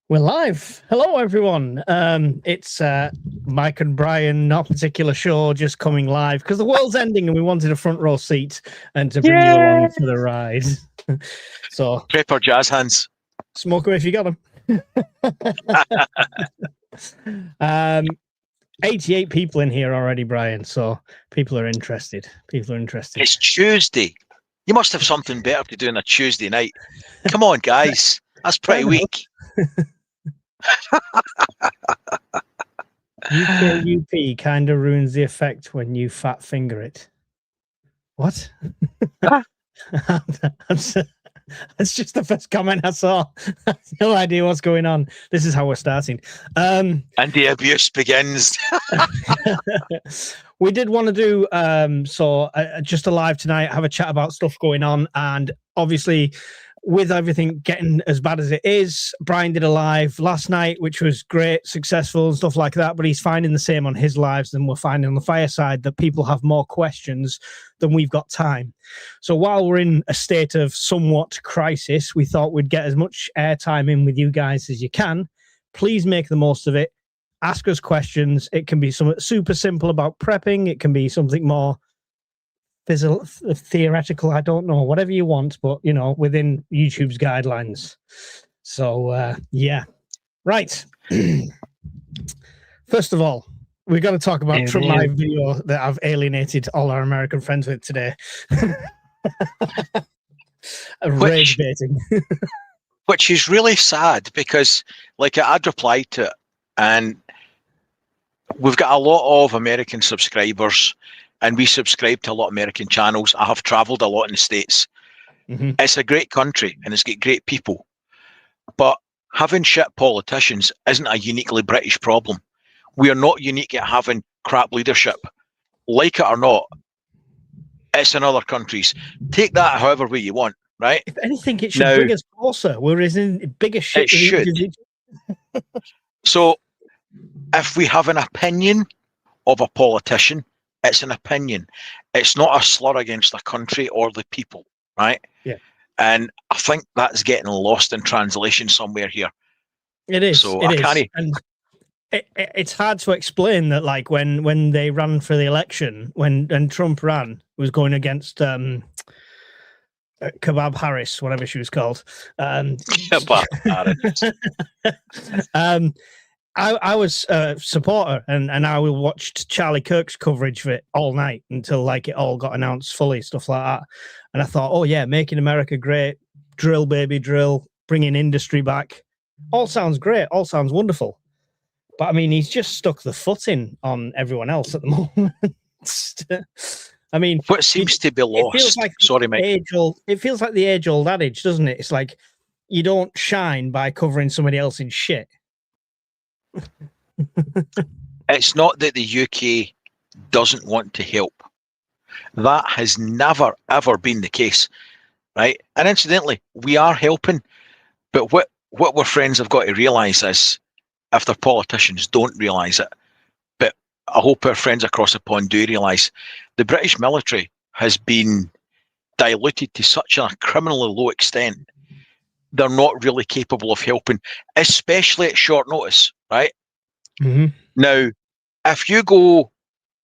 We're live. Hello, everyone. It's Mike and Brian, not particular show, just coming live because the world's ending and we wanted a front row seat and to bring you along for the ride. So, Prepper jazz hands. Smoke away if you got them. 88 people in here already, Brian. So people are interested. It's Tuesday. You must have something better to do on a Tuesday night. Come on, guys. That's pretty weak. UKUP kind of ruins the effect when you fat finger it. What? That's just the first comment I saw. I have no idea what's going on. This is how we're starting. And the abuse begins. We did want to do just a live tonight, have a chat about stuff going on, and obviously with everything getting as bad as it is, Brian did a live last night, which was great, successful and stuff like that, but he's finding the same on his lives than we're finding on the fireside, that people have more questions than we've got time. So while we're in a state of somewhat crisis, we thought we'd get as much airtime in with you guys as you can. Please make the most of it. Ask us questions. It can be something super simple about prepping. It can be something more theoretical, I don't know, whatever you want, but you know, within YouTube's guidelines. So yeah, right. First of all, we're going to talk about Trump live video that I've alienated all our American friends with today. Rage baiting. Which is really sad because, like, I'd replied to it, and we've got a lot of American subscribers. And we subscribe to a lot of American channels. I have traveled a lot in the States. Mm-hmm. It's a great country and it's got great people. But having shit politicians isn't a uniquely British problem. We are not unique at having crap leadership. Like it or not, it's in other countries. Take that however way you want, right? If anything, it should bring us closer. Whereas in bigger shit. It should. So if we have an opinion of a politician, it's an opinion. It's not a slur against the country or the people, right? Yeah. And I think that's getting lost in translation somewhere here. It is. So and it's hard to explain that, like, when they ran for the election, when Trump ran, was going against Kebab Harris, whatever she was called. Kebab Harris. I was a supporter, and I watched Charlie Kirk's coverage of it all night until, like, it all got announced fully, stuff like that. And I thought, oh yeah, making America great, drill baby drill, bringing industry back, all sounds great, all sounds wonderful. But I mean, he's just stuck the foot in on everyone else at the moment. I mean, what seems to be lost? It feels like Sorry, mate. It feels like the age-old adage, doesn't it? It's like you don't shine by covering somebody else in shit. It's not that the UK doesn't want to help. That has never, ever been the case, right? And incidentally, we are helping, but what our friends have got to realise is, if their politicians don't realise it, but I hope our friends across the pond do realise, the British military has been diluted to such a criminally low extent, they're not really capable of helping, especially at short notice, right? Mm-hmm. Now, if you go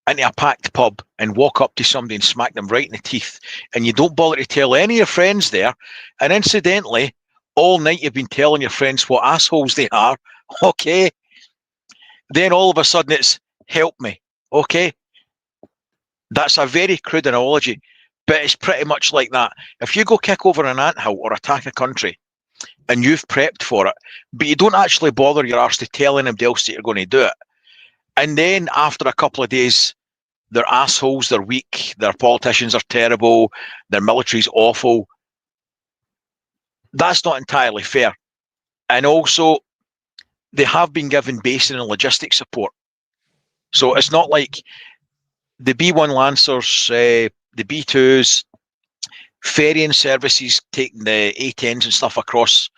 into a packed pub and walk up to somebody and smack them right in the teeth, and you don't bother to tell any of your friends there, and incidentally, all night you've been telling your friends what assholes they are, okay, then all of a sudden it's help me, okay? That's a very crude analogy, but it's pretty much like that. If you go kick over an anthill or attack a country, and you've prepped for it, but you don't actually bother your arse to tell anybody else that you're going to do it, and then after a couple of days, they're assholes, they're weak, their politicians are terrible, their military's awful, that's not entirely fair. And also, they have been given basing and logistic support. So it's not like the B-1 Lancers, the B-2s, ferrying services, taking the A-10s and stuff across.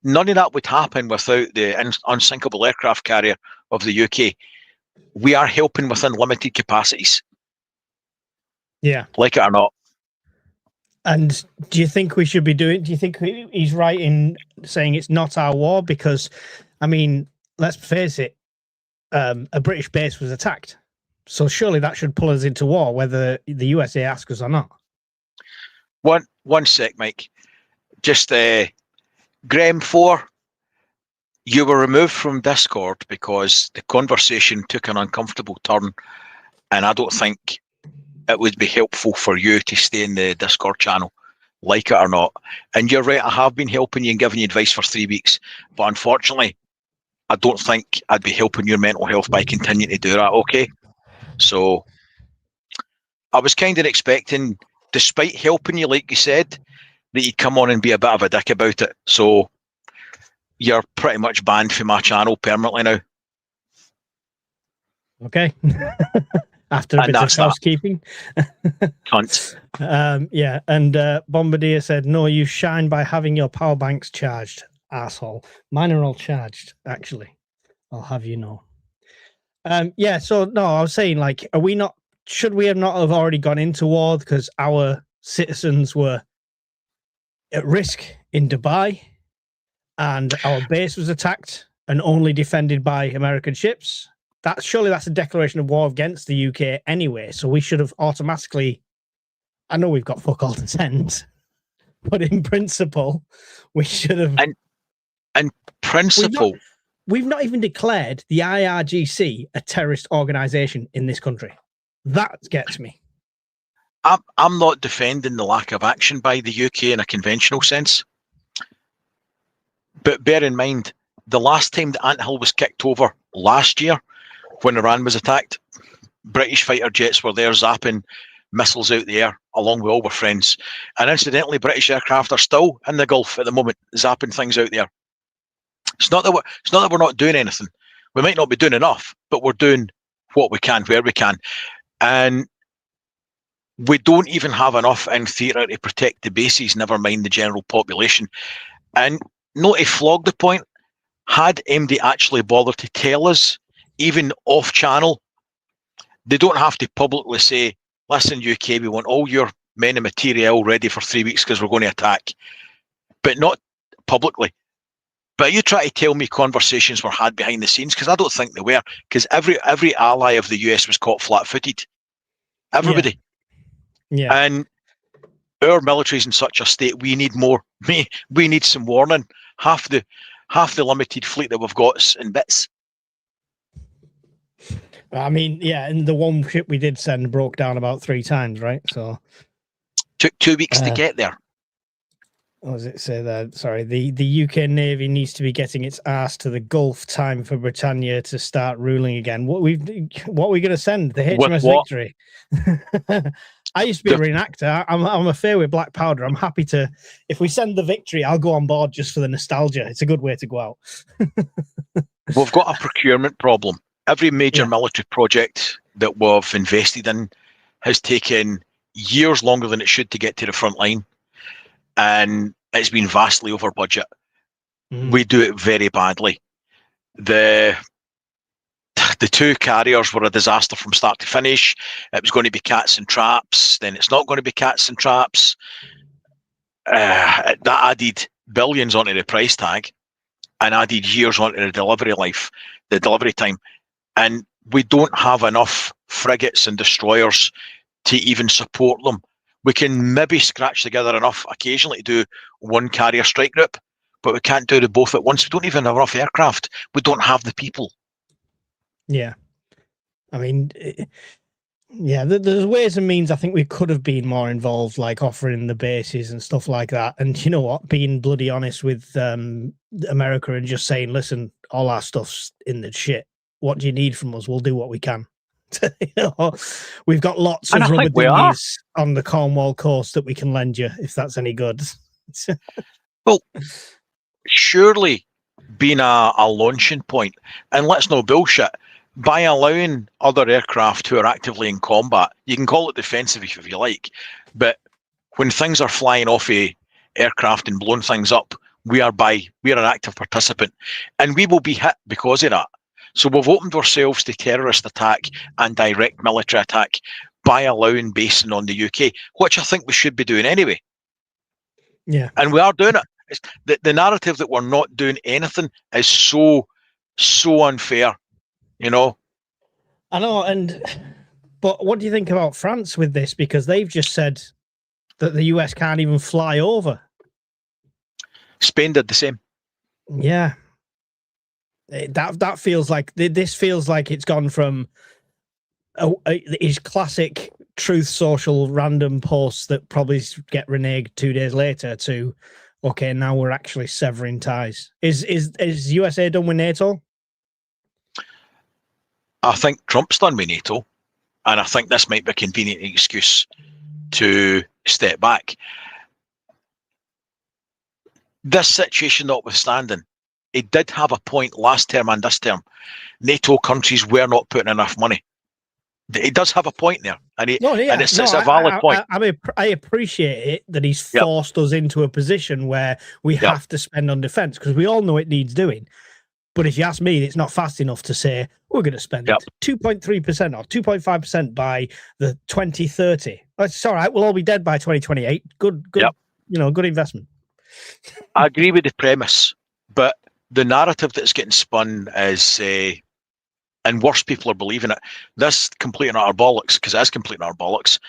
None of that would happen without the unsinkable aircraft carrier of the UK. We are helping within limited capacities. Yeah. Like it or not. And do you think we should be doing? Do you think he's right in saying it's not our war? Because, I mean, let's face it, a British base was attacked, so surely that should pull us into war, whether the USA asks us or not. One sec, Mike. Just Graham 4. You were removed from Discord because the conversation took an uncomfortable turn, and I don't think it would be helpful for you to stay in the Discord channel, like it or not. And you're right, I have been helping you and giving you advice for 3 weeks, but unfortunately, I don't think I'd be helping your mental health by continuing to do that, okay? So, I was kind of expecting, despite helping you, like you said, that you'd come on and be a bit of a dick about it. So, you're pretty much banned from my channel permanently now. Okay. After a bit of housekeeping. Cunt. Yeah, and Bombardier said, no, you shine by having your power banks charged, asshole. Mine are all charged, actually. I'll have you know. Yeah, so no, I was saying, like, should we have not have already gone into war because our citizens were at risk in Dubai and our base was attacked and only defended by American ships? Surely that's a declaration of war against the UK anyway. So we should have automatically. I know we've got fuck all to send, but in principle, we should have. And principle, we've not even declared the IRGC a terrorist organisation in this country. That gets me. I'm not defending the lack of action by the UK in a conventional sense, but bear in mind the last time the anthill was kicked over last year, when Iran was attacked, British fighter jets were there zapping missiles out the air along with all our friends. And incidentally, British aircraft are still in the Gulf at the moment, zapping things out there. It's not that we're not doing anything. We might not be doing enough, but we're doing what we can, where we can. And we don't even have enough in theatre to protect the bases, never mind the general population. And not to flog the point, had MD actually bothered to tell us, even off channel, they don't have to publicly say, listen, UK, we want all your men and material ready for 3 weeks because we're going to attack. But not publicly. But you try to tell me conversations were had behind the scenes, because I don't think they were, because every ally of the US was caught flat-footed. Everybody. Yeah. And our military's in such a state, we need more. We need some warning. Half the limited fleet that we've got's in bits. I mean, yeah, and the one ship we did send broke down about 3 times, right? So took 2 weeks to get there. What does it say there? Sorry, the UK Navy needs to be getting its ass to the Gulf. Time for Britannia to start ruling again. What are we going to send? The HMS Victory. I used to be a reenactor. I'm a fair with black powder. I'm happy to. If we send the Victory, I'll go on board just for the nostalgia. It's a good way to go out. We've got a procurement problem. Every major military project that we've invested in has taken years longer than it should to get to the front line. And it's been vastly over budget. We do it very badly. The 2 carriers were a disaster from start to finish. It was going to be cats and traps, then it's not going to be cats and traps. That added billions onto the price tag and added years onto the delivery time. And we don't have enough frigates and destroyers to even support them. We can maybe scratch together enough occasionally to do 1 carrier strike group, but we can't do the both at once. We don't even have enough aircraft. We don't have the people. Yeah. I mean, yeah, there's ways and means I think we could have been more involved, like offering the bases and stuff like that. And you know what? Being bloody honest with America and just saying, listen, all our stuff's in the shit. What do you need from us? We'll do what we can. We've got lots of rubber dinghies on the Cornwall coast that we can lend you if that's any good. Well, surely being a launching point, and let's no bullshit, by allowing other aircraft who are actively in combat, you can call it defensive if you like, but when things are flying off a aircraft and blowing things up, we're an active participant, and we will be hit because of that. So we've opened ourselves to terrorist attack and direct military attack by allowing basing on the UK, which I think we should be doing anyway. Yeah. And we are doing it. It's the narrative that we're not doing anything is so unfair, you know. I know, but what do you think about France with this? Because they've just said that the US can't even fly over. Spain did the same. Yeah. That feels like, this feels like it's gone from his classic Truth Social random posts that probably get reneged 2 days later to, okay, now we're actually severing ties. Is USA done with NATO? I think Trump's done with NATO, and I think this might be a convenient excuse to step back. This situation notwithstanding, he did have a point last term and this term. NATO countries were not putting enough money. He does have a point there, and it's a valid point. I appreciate it that he's forced us into a position where we have to spend on defence, because we all know it needs doing. But if you ask me, it's not fast enough to say we're going to spend 2.3% or 2.5% by the 2030. It's all right. We'll all be dead by 2028. Good, good investment. I agree with the premise, but the narrative that's getting spun is, and worse people are believing it, this complete and utter bollocks, because it is complete and utter bollocks,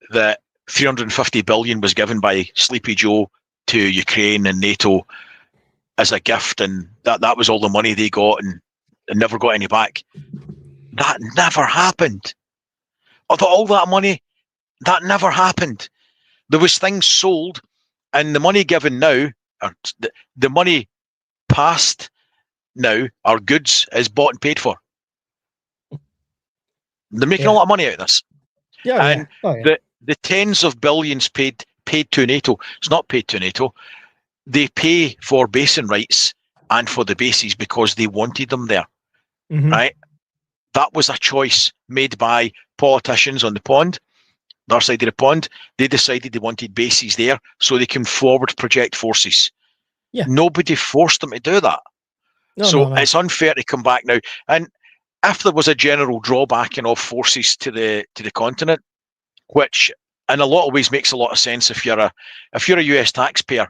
that 350 billion was given by Sleepy Joe to Ukraine and NATO as a gift, and that was all the money they got and never got any back. That never happened. Although all that money, that never happened. There was things sold, and the money given now, or the money passed now, our goods is bought and paid for. They're making a lot of money out of this. The tens of billions paid to NATO, it's not paid to NATO. They pay for basing rights and for the bases because they wanted them there, right? That was a choice made by politicians on the pond, their side of the pond. They decided they wanted bases there so they can forward project forces. Yeah. Nobody forced them to do that. No. It's unfair to come back now. And if there was a general drawbacking of forces to the continent, which in a lot of ways makes a lot of sense if you're a US taxpayer,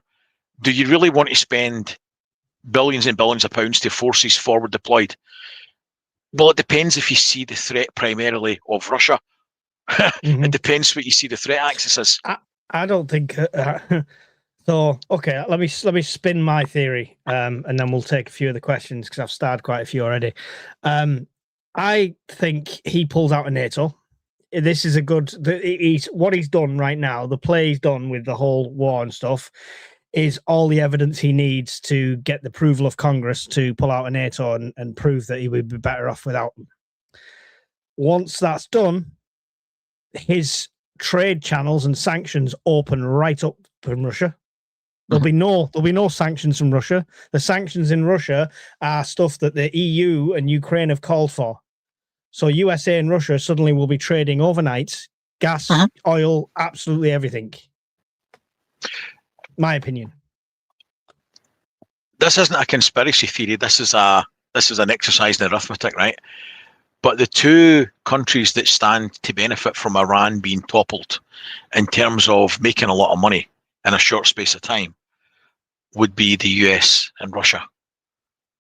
do you really want to spend billions and billions of pounds to forces forward deployed? Well, it depends if you see the threat primarily of Russia. It depends what you see the threat axis is. I don't think so. Okay, let me spin my theory, and then we'll take a few of the questions because I've started quite a few already. I think he pulls out of NATO. This is what he's done right now. The play he's done with the whole war and stuff is all the evidence he needs to get the approval of Congress to pull out of NATO and prove that he would be better off without them. Once that's done, his trade channels and sanctions open right up from Russia. There'll be no sanctions from Russia. The sanctions in Russia are stuff that the EU and Ukraine have called for. So USA and Russia suddenly will be trading overnight gas, oil, absolutely everything. My opinion. This isn't a conspiracy theory. This is an exercise in arithmetic, right? But the two countries that stand to benefit from Iran being toppled in terms of making a lot of money in a short space of time would be the US and Russia,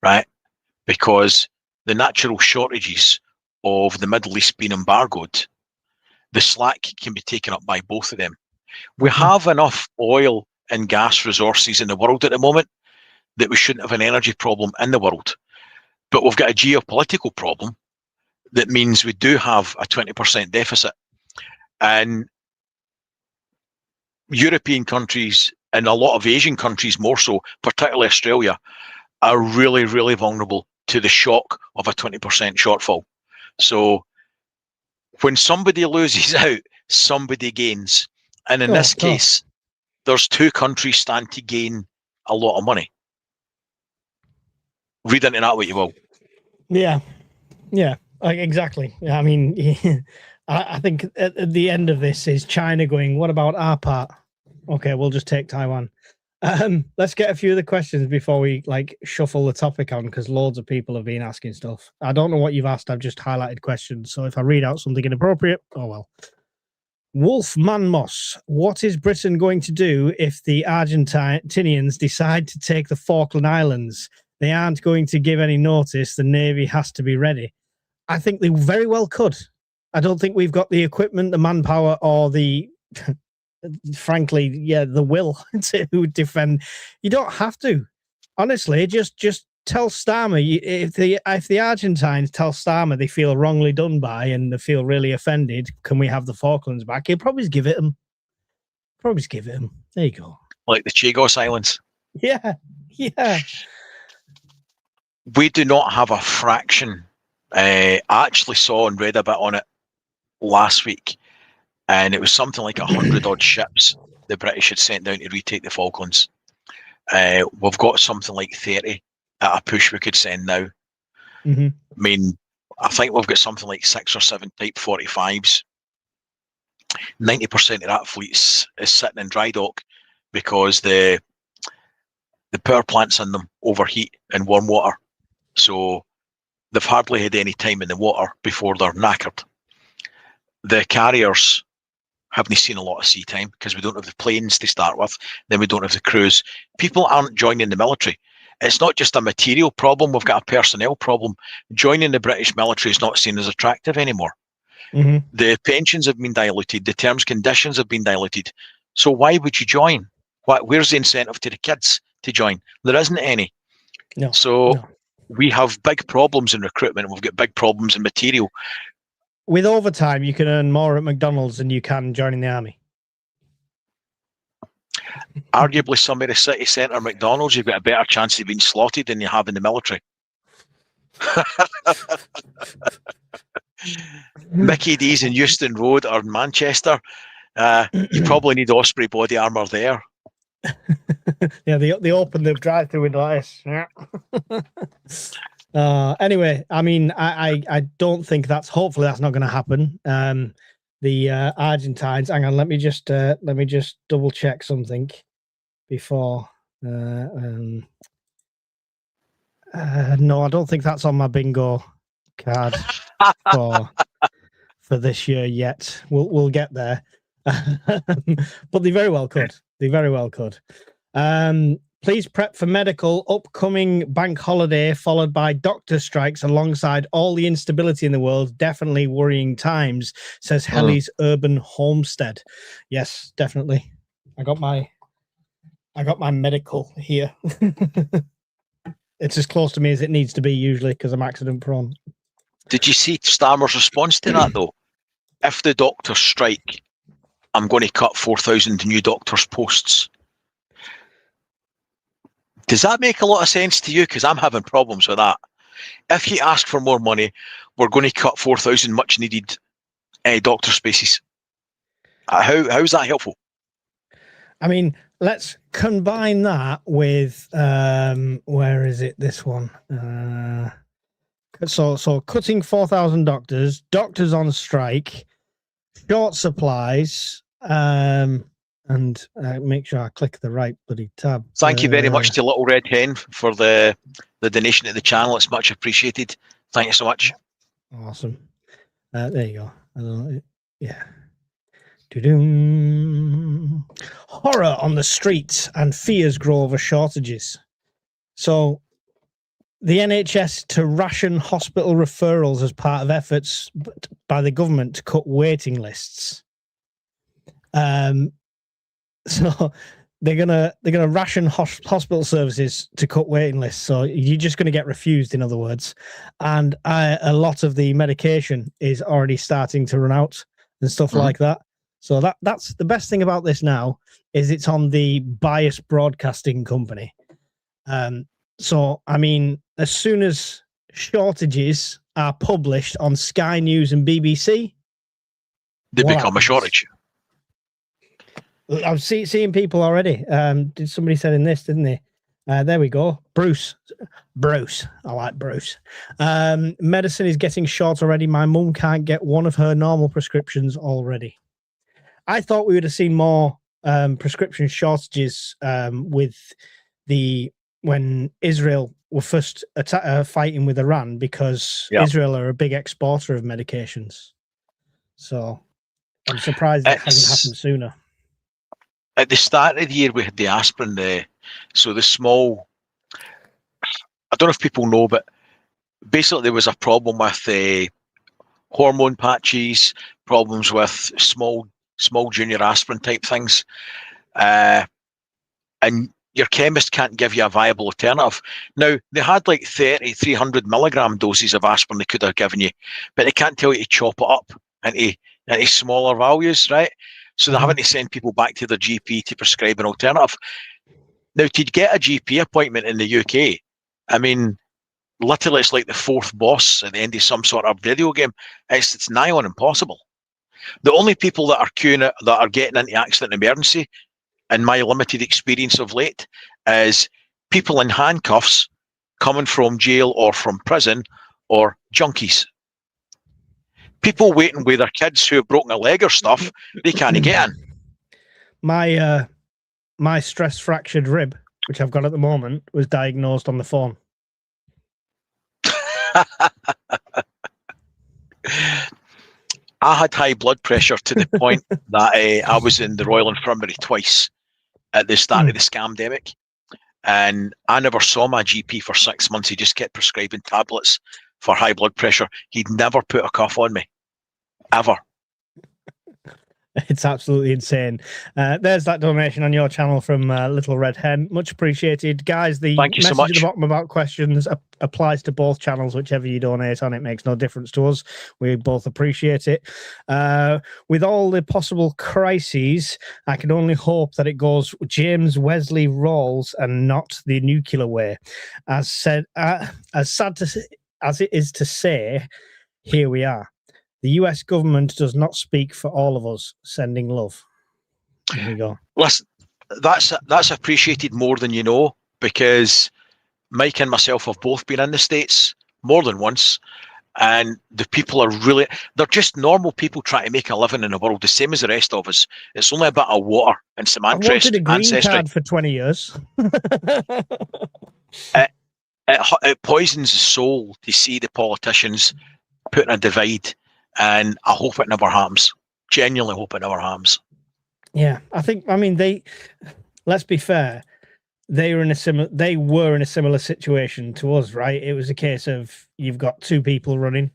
right? Because the natural shortages of the Middle East being embargoed, the slack can be taken up by both of them. We have enough oil and gas resources in the world at the moment that we shouldn't have an energy problem in the world. But we've got a geopolitical problem that means we do have a 20% deficit. And European countries and a lot of Asian countries more so, particularly Australia, are really, really vulnerable to the shock of a 20% shortfall. So when somebody loses out, somebody gains. And in this case, there's two countries stand to gain a lot of money. Read into that what you will. Yeah, exactly. I mean, I think at the end of this is China going, what about our part? Okay, we'll just take Taiwan. Let's get a few of the questions before we shuffle the topic on, because loads of people have been asking stuff. I don't know what you've asked. I've just highlighted questions. So if I read out something inappropriate, oh well. Wolf Manmos, what is Britain going to do if the Argentinians decide to take the Falkland Islands? They aren't going to give any notice. The Navy has to be ready. I think they very well could. I don't think we've got the equipment, the manpower, or the, frankly, the will to defend. You don't have to. Honestly, just tell Starmer, if the Argentines tell Starmer they feel wrongly done by and they feel really offended, can we have the Falklands back? He'll probably give it them. There you go. Like the Chagos Islands. Yeah. We do not have a fraction. I actually saw and read a bit on it last week, and it was something like 100 odd ships the British had sent down to retake the Falklands. We've got something like 30 at a push we could send now. Mm-hmm. I mean, I think we've got something like 6 or 7 Type 45s. 90% of that fleet is sitting in dry dock because the power plants in them overheat in warm water. So they've hardly had any time in the water before they're knackered. The carriers haven't seen a lot of sea time because we don't have the planes to start with. Then we don't have the crews. People aren't joining the military. It's not just a material problem. We've got a personnel problem. Joining the British military is not seen as attractive anymore. Mm-hmm. The pensions have been diluted. The terms and conditions have been diluted. So why would you join? Where's the incentive to the kids to join? There isn't any. No. We have big problems in recruitment. We've got big problems in material. With overtime, you can earn more at McDonald's than you can joining the army. Arguably, some of the city centre McDonald's, you've got a better chance of being slotted than you have in the military. Mickey D's in Euston Road or Manchester, you probably need Osprey body armour there. Yeah, they open the drive-through window like this. Anyway, I mean, I don't think hopefully that's not going to happen. The Argentines, hang on, let me just double check something before. No, I don't think that's on my bingo card for this year yet. We'll get there. But they very well could. Please prep for medical upcoming bank holiday followed by doctor strikes alongside all the instability in the world. Definitely worrying times, says Helly's Urban Homestead. Yes, definitely. I got my medical here. It's as close to me as it needs to be usually because I'm accident prone. Did you see Starmer's response to that though? If the doctors strike, I'm going to cut 4,000 new doctors' posts. Does that make a lot of sense to you? Because I'm having problems with that. If you ask for more money, we're going to cut 4,000 much needed doctor spaces. How is that helpful? I mean, let's combine that with where is it? This one. So cutting 4,000 doctors on strike, short supplies, and make sure I click the right bloody tab. Thank you very much to Little Red Hen for the donation to the channel. It's much appreciated. Thank you so much. Awesome. There you go. Yeah. Doo-doo. Horror on the streets and fears grow over shortages. So the NHS to ration hospital referrals as part of efforts by the government to cut waiting lists. So they're gonna ration hospital services to cut waiting lists. So you're just going to get refused, in other words. And a lot of the medication is already starting to run out and stuff like that. So that's the best thing about this now is it's on the Bias Broadcasting Company. So I mean, as soon as shortages are published on Sky News and BBC, they become a shortage. I'm seeing people already. Did somebody said in this, didn't they? There we go. Bruce. I like Bruce. Medicine is getting short already. My mum can't get one of her normal prescriptions already. I thought we would have seen more prescription shortages when Israel were first fighting with Iran because Israel are a big exporter of medications. So I'm surprised that hasn't happened sooner. At the start of the year, we had the aspirin, the small. I don't know if people know, but basically there was a problem with hormone patches, problems with small junior aspirin type things, and your chemist can't give you a viable alternative. Now, they had like 300 milligram doses of aspirin they could have given you, but they can't tell you to chop it up into smaller values, right? So they're having to send people back to their GP to prescribe an alternative. Now, to get a GP appointment in the UK, I mean, literally it's like the fourth boss at the end of some sort of video game. It's nigh on impossible. The only people that are queuing, that are getting into accident emergency, in my limited experience of late, is people in handcuffs coming from jail or from prison, or junkies. People waiting with their kids who have broken a leg or stuff, they can't get in. My stress fractured rib, which I've got at the moment, was diagnosed on the phone. I had high blood pressure to the point that I was in the Royal Infirmary twice at the start of the scamdemic, and I never saw my GP for 6 months. He just kept prescribing tablets for high blood pressure. He'd never put a cuff on me, ever. It's absolutely insane. There's that donation on your channel from Little Red Hen. Much appreciated. Guys, the message at the bottom about questions applies to both channels. Whichever you donate on, it makes no difference to us. We both appreciate it. With all the possible crises, I can only hope that it goes James Wesley Rawls and not the nuclear way. As sad as it is to say, here we are. The US government does not speak for all of us. Sending love. There you go. Listen, that's appreciated more than you know, because Mike and myself have both been in the States more than once, and the people are really, they're just normal people trying to make a living in the world, the same as the rest of us. It's only a bit of water and some ancestry. I wanted a green card for 20 years. It poisons the soul to see the politicians putting a divide. And I hope it never happens. Genuinely hope it never happens. Yeah, let's be fair. They were in a similar situation to us, right? It was a case of you've got two people running.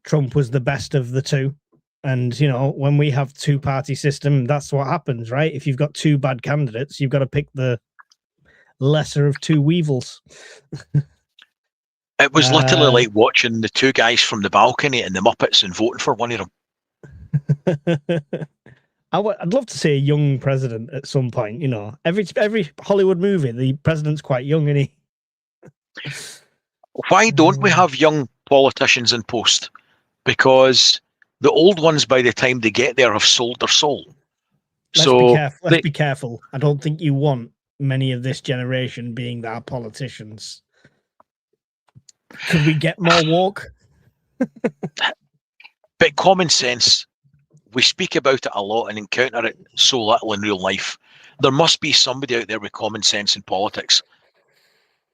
Trump was the best of the two. And, you know, when we have two-party system, that's what happens, right? If you've got two bad candidates, you've got to pick the lesser of two weevils. It was literally like watching the two guys from the balcony in the Muppets and voting for one of them. I'd love to see a young president at some point. You know, every Hollywood movie, the president's quite young, isn't he? Why don't we have young politicians in post? Because the old ones, by the time they get there, have sold their soul. Let's be careful. I don't think you want many of this generation being our politicians. Could we get more woke? But common sense, we speak about it a lot and encounter it so little in real life. There must be somebody out there with common sense in politics.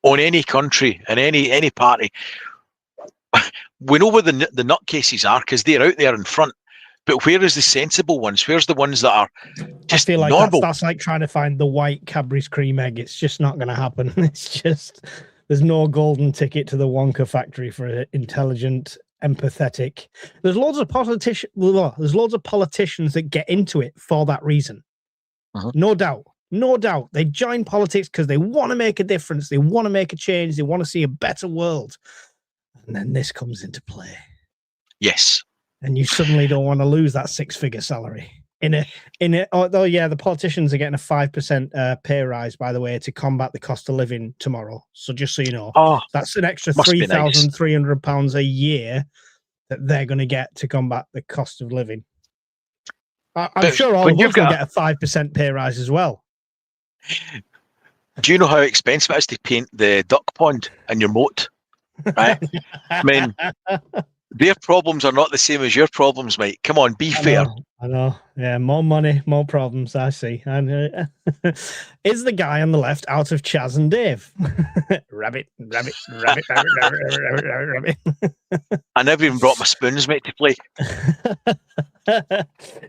On any country, in any party. We know where the nutcases are because they're out there in front. But where is the sensible ones? Where's the ones that are just I feel like normal? That's like trying to find the white Cadbury's cream egg. It's just not going to happen. It's just... There's no golden ticket to the Wonka factory for intelligent, empathetic. There's loads of politicians that get into it for that reason. No doubt. They join politics because they want to make a difference. They want to make a change. They want to see a better world. And then this comes into play. Yes. And you suddenly don't want to lose that six-figure salary. The politicians are getting a 5% pay rise, by the way, to combat the cost of living tomorrow. So just so you know, that's an extra £3,300 a year that they're going to get to combat the cost of living. I'm sure all of us will get a 5% pay rise as well. Do you know how expensive it is to paint the duck pond in your moat? Right? I mean, their problems are not the same as your problems, mate. Come on, be fair. I know. Yeah, more money, more problems. I see. And is the guy on the left out of Chaz and Dave? Rabbit, rabbit, rabbit, rabbit, rabbit, rabbit, rabbit, rabbit. I never even brought my spoons, mate, to play.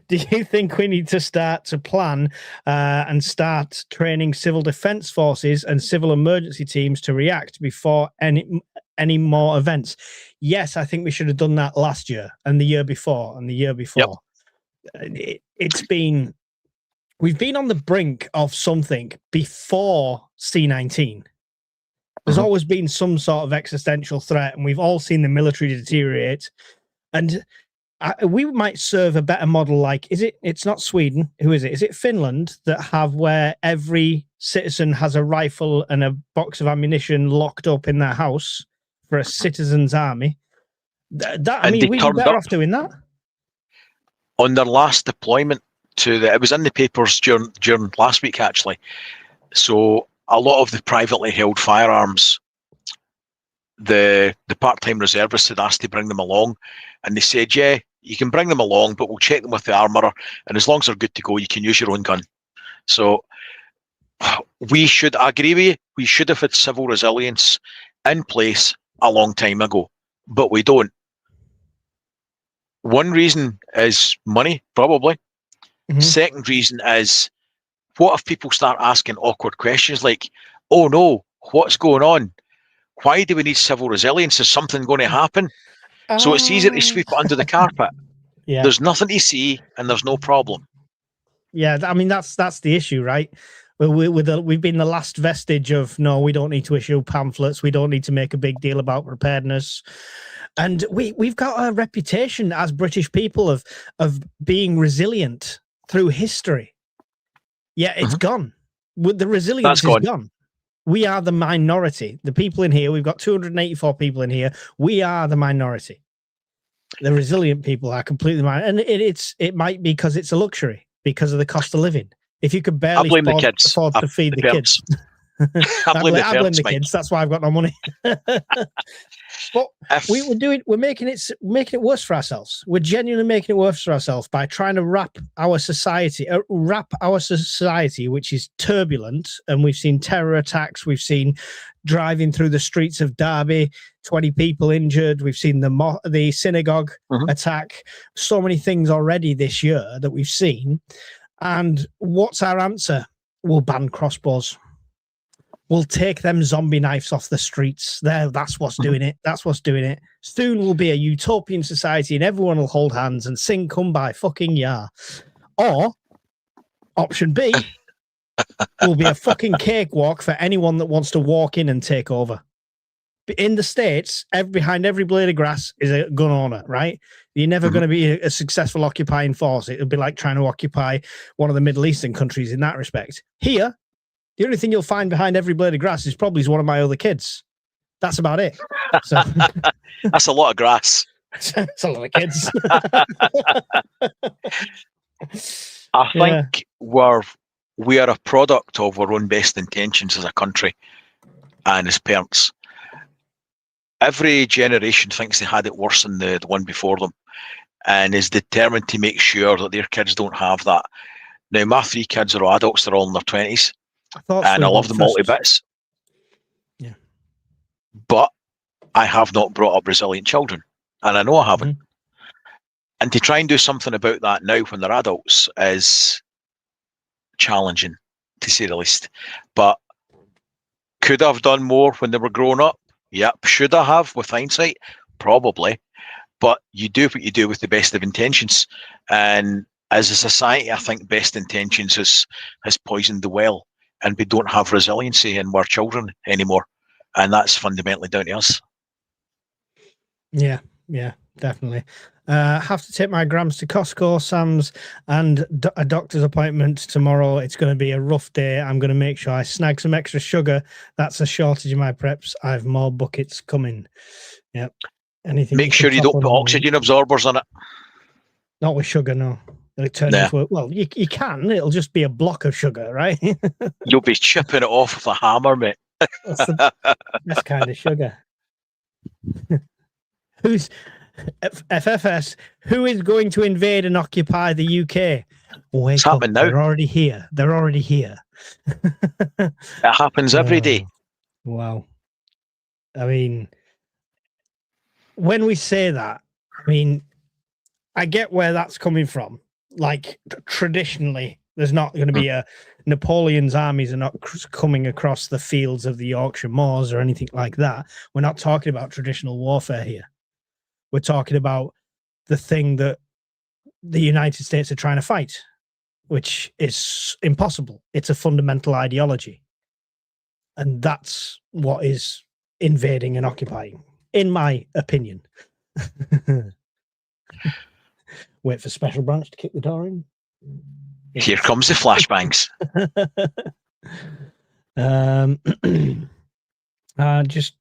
Do you think we need to start to plan and start training civil defense forces and civil emergency teams to react before any more events? Yes, I think we should have done that last year and the year before and the year before. Yep. We've been on the brink of something before C-19. There's always been some sort of existential threat, and we've all seen the military deteriorate. And we might serve a better model like, it's not Sweden. Who is it? Is it Finland that have where every citizen has a rifle and a box of ammunition locked up in their house for a citizen's army? We'd be better off doing that. On their last deployment it was in the papers during last week, actually. So a lot of the privately held firearms, the part-time reservists had asked to bring them along, and they said, yeah, you can bring them along, but we'll check them with the armourer, and as long as they're good to go, you can use your own gun. So I agree with you, we should have had civil resilience in place a long time ago, but we don't. One reason is money, probably. Second reason is, what if people start asking awkward questions like, oh no, what's going on? Why do we need civil resilience? Is something going to happen? So it's easier to sweep it under the carpet. Yeah. There's nothing to see and there's no problem. Yeah, I mean, that's the issue, right? We've been the last vestige of, no, we don't need to issue pamphlets. We don't need to make a big deal about preparedness. And we've got a reputation as British people of being resilient through history. Yeah, it's gone. The resilience is gone. We are the minority. The people in here, we've got 284 people in here. We are the minority. The resilient people are completely minority. And it might be because it's a luxury, because of the cost of living. If you could barely afford to feed the kids. I blame the kids. That's why I've got no money. But we're making it worse for ourselves. We're genuinely making it worse for ourselves by trying to wrap our society, which is turbulent. And we've seen terror attacks. We've seen driving through the streets of Derby, 20 people injured. We've seen the synagogue attack. So many things already this year that we've seen. And what's our answer? We'll ban crossbows. We'll take them zombie knives off the streets. That's what's doing it. That's what's doing it. Soon we'll be a utopian society and everyone will hold hands and sing Kumbaya fucking yeah. Or, option B, will be a fucking cakewalk for anyone that wants to walk in and take over. In the States, behind every blade of grass is a gun owner, right? You're never going to be a successful occupying force. It would be like trying to occupy one of the Middle Eastern countries in that respect. Here, the only thing you'll find behind every blade of grass is probably one of my other kids. That's about it. So that's a lot of grass. That's a lot of kids. I think we are a product of our own best intentions as a country and as parents. Every generation thinks they had it worse than the one before them and is determined to make sure that their kids don't have that. Now, my 3 kids are adults. They're all in their 20s. And I love them all to bits. Yeah. But I have not brought up resilient children. And I know I haven't. And to try and do something about that now when they're adults is challenging, to say the least. But could I have done more when they were growing up? Yep. Should I have, with hindsight? Probably. But you do what you do with the best of intentions. And as a society, I think best intentions has poisoned the well. And we don't have resiliency in our children anymore. And that's fundamentally down to us. Yeah, definitely. Have to take my grams to Costco, Sam's, and a doctor's appointment tomorrow. It's going to be a rough day. I'm going to make sure I snag some extra sugar. That's a shortage in my preps. I have more buckets coming. Yep. Anything. Make sure you don't put oxygen absorbers on it. Not with sugar, no. It'll turn into you can. It'll just be a block of sugar, right? You'll be chipping it off with a hammer, mate. That's the best kind of sugar. FFS, who is going to invade and occupy the UK? Wake up, happening now. they're already here. They're already here. It happens every day. Wow. I mean, when we say that, I mean, I get where that's coming from. Like, traditionally, there's not going to be a Napoleon's armies are not coming across the fields of the Yorkshire Moors or anything like that. We're not talking about traditional warfare here. We're talking about the thing that the United States are trying to fight, which is impossible. It's a fundamental ideology. And that's what is invading and occupying, in my opinion. Wait for Special Branch to kick the door in. Here comes the flashbangs. Just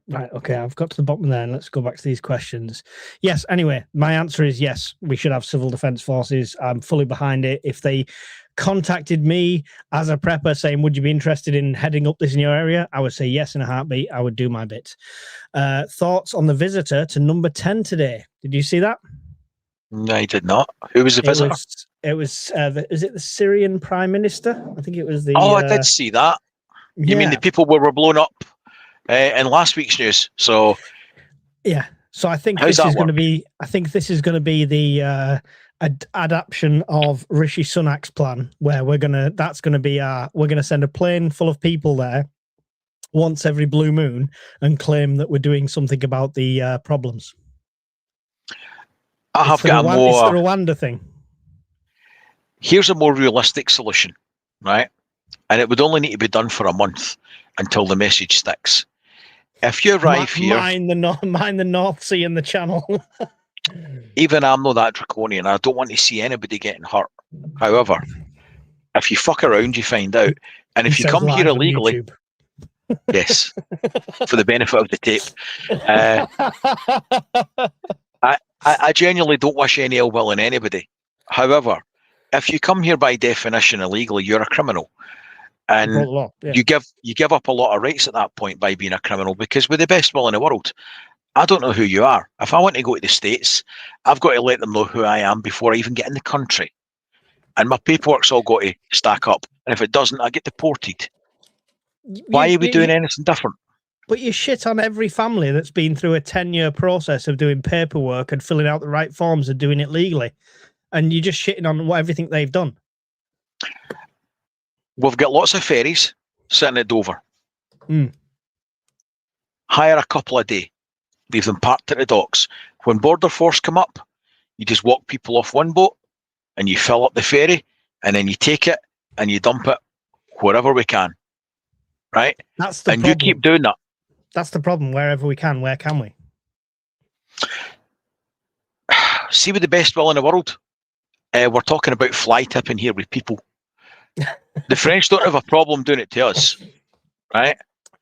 right. Okay, I've got to the bottom there. And let's go back to these questions. Yes. Anyway, my answer is yes. We should have civil defence forces. I'm fully behind it. If they contacted me as a prepper saying, "Would you be interested in heading up this in your area?" I would say yes in a heartbeat. I would do my bit. Thoughts on the visitor to number 10 today? Did you see that? No, I did not. Who was the visitor? It was is it the Syrian Prime Minister? I think it was the. I did see that. You mean the people were blown up in last week's news? So yeah. So I think this is going to be. I think this is going to be the adaptation of Rishi Sunak's plan, where we're gonna send a plane full of people there once every blue moon and claim that we're doing something about the problems. It's the Rwanda thing. Here's a more realistic solution, right? And it would only need to be done for a month until the message sticks. If you arrive here, mind the North Sea and the Channel. Even I'm not that draconian. I don't want to see anybody getting hurt. However, if you fuck around, you find out. And if you come here illegally, yes, for the benefit of the tape, I genuinely don't wish any ill will on anybody. However, if you come here by definition illegally, you're a criminal, and you give up a lot of rights at that point by being a criminal. Because with the best will in the world, I don't know who you are. If I want to go to the States, I've got to let them know who I am before I even get in the country, and my paperwork's all got to stack up. And if it doesn't, I get deported. Why are we doing anything different? But you shit on every family that's been through a 10-year process of doing paperwork and filling out the right forms and doing it legally. And you're just shitting on everything they've done. We've got lots of ferries sitting at Dover. Hire a couple a day. Leave them parked at the docks. When Border Force come up, you just walk people off one boat and you fill up the ferry, and then you take it and you dump it wherever we can. Right? That's the problem. You keep doing that. That's the problem. Wherever we can, where can we? See, with the best will in the world, we're talking about fly tipping here with people. The French don't have a problem doing it to us, right?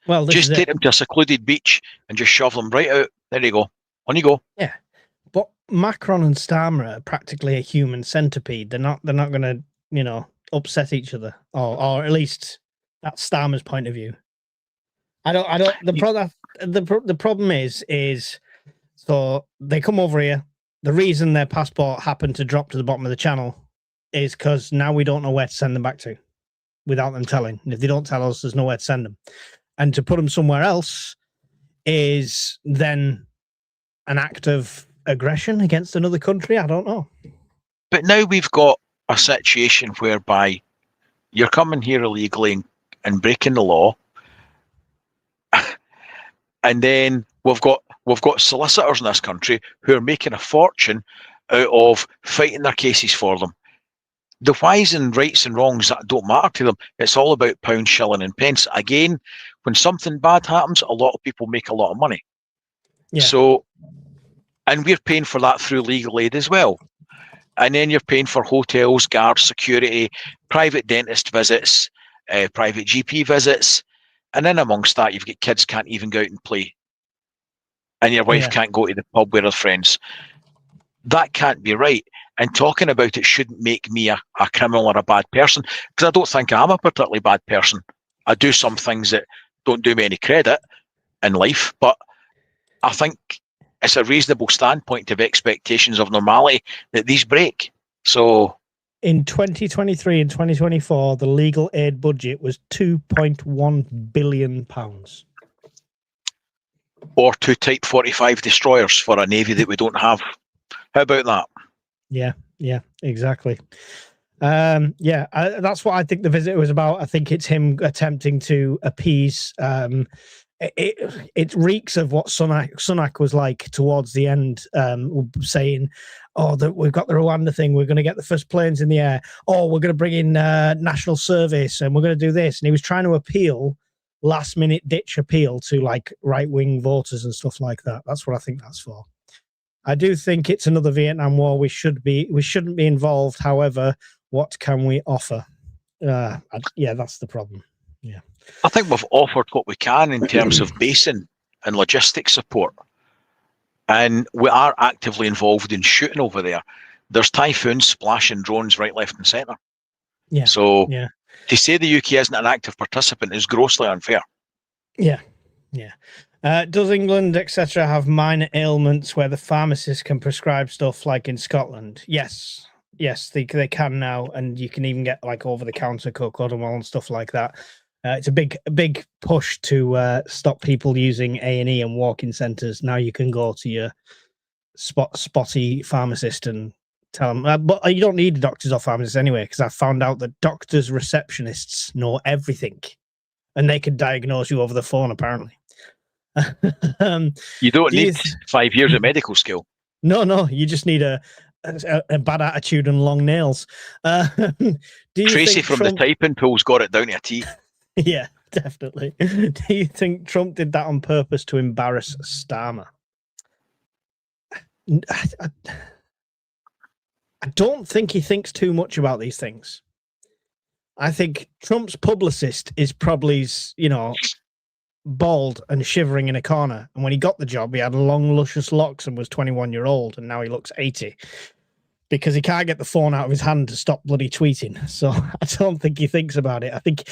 Well, just take them to a secluded beach and just shove them right out. There you go. On you go. Yeah, but Macron and Starmer are practically a human centipede. They're not going to, upset each other, or at least that's Starmer's point of view. I don't. The problem is so they come over here. The reason their passport happened to drop to the bottom of the channel is because now we don't know where to send them back to without them telling. And if they don't tell us, there's nowhere to send them. And to put them somewhere else is then an act of aggression against another country. I don't know. But now we've got a situation whereby you're coming here illegally and breaking the law. And then we've got solicitors in this country who are making a fortune out of fighting their cases for them. The whys and rights and wrongs that don't matter to them. It's all about pound, shilling, and pence. Again, when something bad happens, a lot of people make a lot of money. Yeah. So, and we're paying for that through legal aid as well. And then you're paying for hotels, guards, security, private dentist visits, private GP visits. And then amongst that, you've got kids can't even go out and play. And your wife can't go to the pub with her friends. That can't be right. And talking about it shouldn't make me a criminal or a bad person, because I don't think I'm a particularly bad person. I do some things that don't do me any credit in life, but I think it's a reasonable standpoint of expectations of normality that these break. So in 2023 and 2024, the legal aid budget was £2.1 billion. Or 2 Type 45 destroyers for a navy that we don't have. How about that? Yeah, exactly. That's what I think the visit was about. I think it's him attempting to appease. It reeks of what Sunak was like towards the end, saying, "Oh, that we've got the Rwanda thing. We're going to get the first planes in the air. Oh, we're going to bring in national service, and we're going to do this." And he was trying to appeal, last minute ditch appeal to like right wing voters and stuff like that. That's what I think that's for. I do think it's another Vietnam War. We shouldn't be involved. However, what can we offer? That's the problem. Yeah. I think we've offered what we can in terms of basing and logistics support. And we are actively involved in shooting over there. There's typhoons splashing drones right, left and centre. Yeah. So to say the UK isn't an active participant is grossly unfair. Yeah. Does England, etc., have minor ailments where the pharmacist can prescribe stuff like in Scotland? Yes, they can now, and you can even get like over-the-counter cocodamol and stuff like that. It's a big push to stop people using A&E and walk-in centres. Now you can go to your spotty pharmacist and tell them. But you don't need doctors or pharmacists anyway, because I found out that doctors' receptionists know everything, and they can diagnose you over the phone, apparently. You don't need 5 years of medical skill. No, you just need a bad attitude and long nails. Tracy from the typing tools got it down to a T. Yeah, definitely. Do you think Trump did that on purpose to embarrass Starmer? I don't think he thinks too much about these things. I think Trump's publicist is probably, bald and shivering in a corner. And when he got the job, he had long, luscious locks and was 21-year-old, and now he looks 80 because he can't get the phone out of his hand to stop bloody tweeting. So I don't think he thinks about it. I think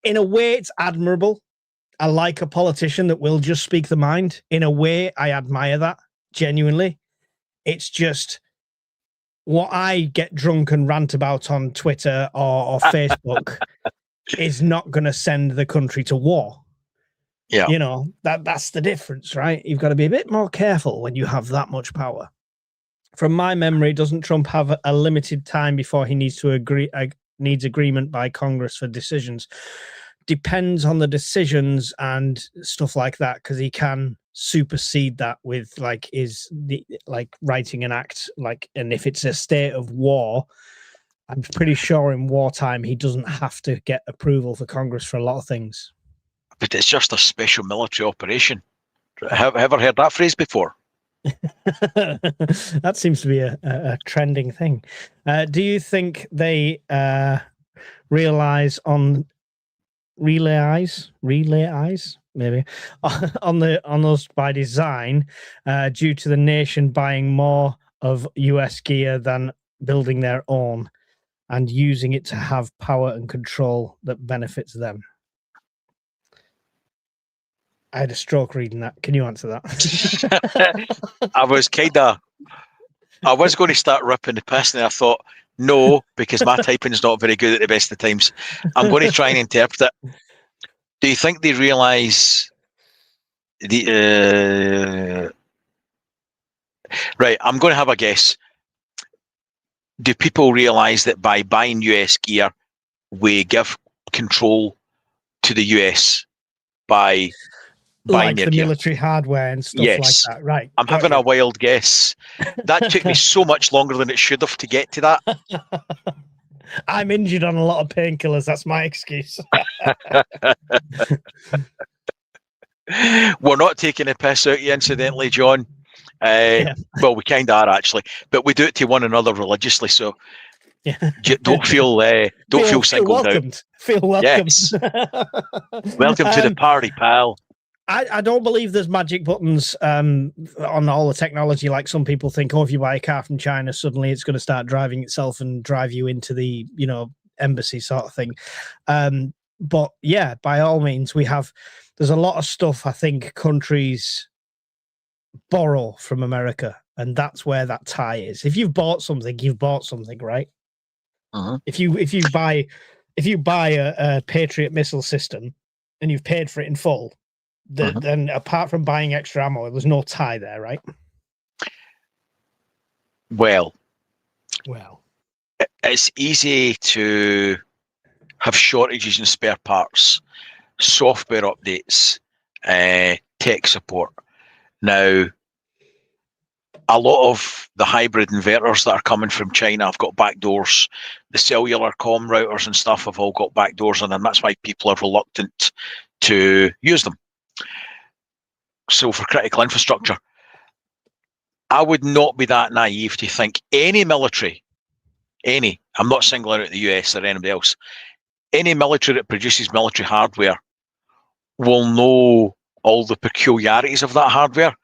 in a way it's admirable. I like a politician that will just speak the mind. In a way, I admire that, genuinely. It's just what I get drunk and rant about on Twitter or Facebook is not going to send the country to war. Yeah. That's the difference, right? You've got to be a bit more careful when you have that much power. From my memory, doesn't Trump have a limited time before he needs to needs agreement by Congress for decisions? Depends on the decisions and stuff like that, because he can supersede that with writing an act, and if it's a state of war, I'm pretty sure in wartime he doesn't have to get approval for Congress for a lot of things. But it's just a special military operation. Have you ever heard that phrase before? That seems to be a trending thing. Do you think they relay eyes maybe on us by design, due to the nation buying more of US gear than building their own and using it to have power and control that benefits them? I had a stroke reading that. Can you answer that? I was going to start ripping the piss, and I thought, no, because my typing is not very good at the best of times. I'm going to try and interpret it. Do you think they realise right, I'm going to have a guess. Do people realise that by buying US gear, we give control to the US by buying the military hardware and stuff like that? Right. I'm having a wild guess. That took me so much longer than it should have to get to that. I'm injured on a lot of painkillers. That's my excuse. We're not taking a piss out you, incidentally, John. Well, we kind of are actually, but we do it to one another religiously. So don't feel singled out. Feel welcome. Yes. Welcome to the party, pal. I don't believe there's magic buttons on all the technology like some people think. Oh, if you buy a car from China, suddenly it's going to start driving itself and drive you into the embassy sort of thing. But yeah, by all means, there's a lot of stuff I think countries borrow from America, and that's where that tie is. If you've bought something, you've bought something, right? If you buy a Patriot missile system and you've paid for it in full, then apart from buying extra ammo, there's no tie there, right? Well, Well, it's easy to have shortages in spare parts, software updates, tech support. Now, a lot of the hybrid inverters that are coming from China have got backdoors. The cellular comm routers and stuff have all got backdoors in them. That's why people are reluctant to use them. So for critical infrastructure, I would not be that naive to think any military, I'm not singling out the US or anybody else, any military that produces military hardware will know all the peculiarities of that hardware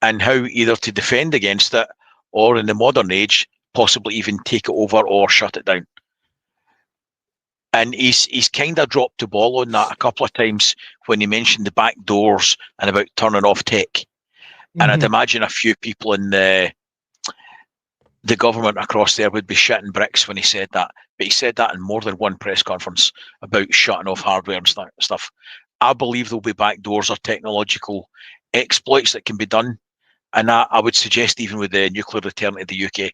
and how either to defend against it or in the modern age, possibly even take it over or shut it down. And he's kind of dropped the ball on that a couple of times when he mentioned the back doors and about turning off tech. And I'd imagine a few people in the government across there would be shitting bricks when he said that. But he said that in more than one press conference about shutting off hardware and stuff. I believe there'll be back doors or technological exploits that can be done. And I would suggest even with the nuclear return to the UK.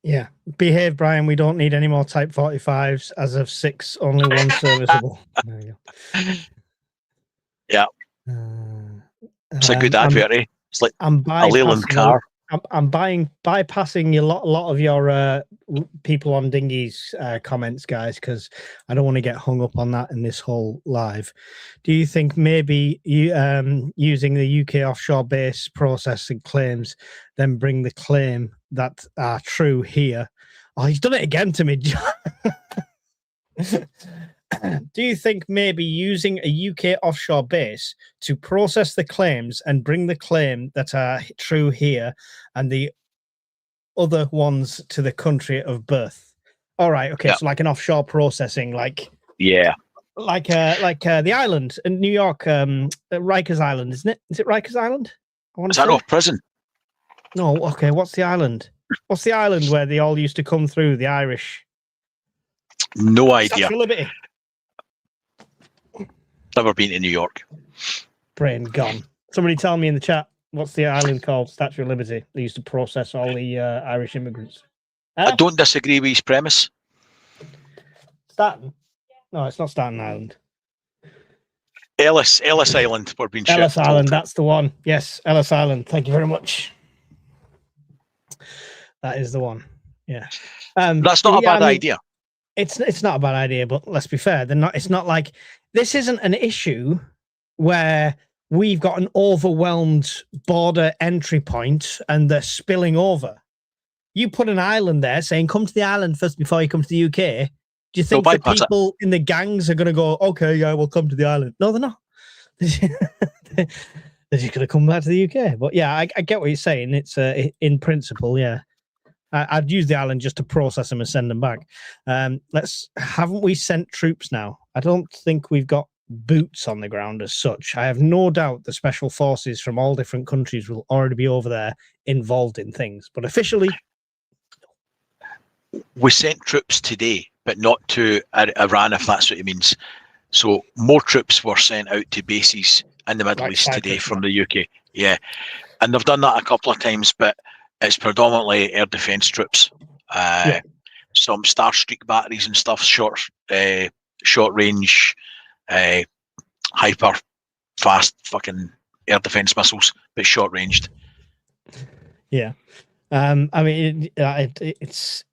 Yeah. Behave, Brian. We don't need any more Type 45s. As of 6, only one serviceable. There you go. Yeah. It's a good advert, eh? It's like a Leyland car. I'm bypassing a lot of your people on dinghies comments, guys, because I don't want to get hung up on that in this whole live. Do you think maybe you using the UK offshore base processing claims, then bring the claim that are true here? Oh, he's done it again to me. Do you think maybe using a UK offshore base to process the claims and bring the claim that are true here and the other ones to the country of birth? All right, okay, yeah. So like an offshore processing, like the island in New York, Rikers Island, isn't it? Is it Rikers Island? Is that not prison? No, okay. What's the island? What's the island where they all used to come through? The Irish. No idea. Statue of Liberty. Never been to New York. Brain gone. Somebody tell me in the chat, what's the island called? Statue of Liberty. They used to process all the Irish immigrants. I don't disagree with his premise. Staten? No, it's not Staten Island. Ellis Island. We're being Ellis Island, that's the one. Yes, Ellis Island. Thank you very much. That is the one. Yeah. That's not a bad idea. It's not a bad idea, but let's be fair. It's not like this isn't an issue where we've got an overwhelmed border entry point and they're spilling over. You put an island there saying, come to the island first before you come to the UK. Do you think the people in the gangs are going to go, okay, yeah, we'll come to the island? No, they're not. They're just going to come back to the UK. But yeah, I get what you're saying. It's in principle, yeah. I'd use the island just to process them and send them back. Haven't we sent troops now? I don't think we've got boots on the ground as such. I have no doubt the special forces from all different countries will already be over there involved in things. But officially, we sent troops today, but not to Iran, if that's what it means. So more troops were sent out to bases in the Middle East today from the UK. Yeah. And they've done that a couple of times, but it's predominantly air defence troops. Some Starstreak batteries and stuff, short range, hyper fast fucking air defence missiles, but short ranged. Yeah. I mean, it's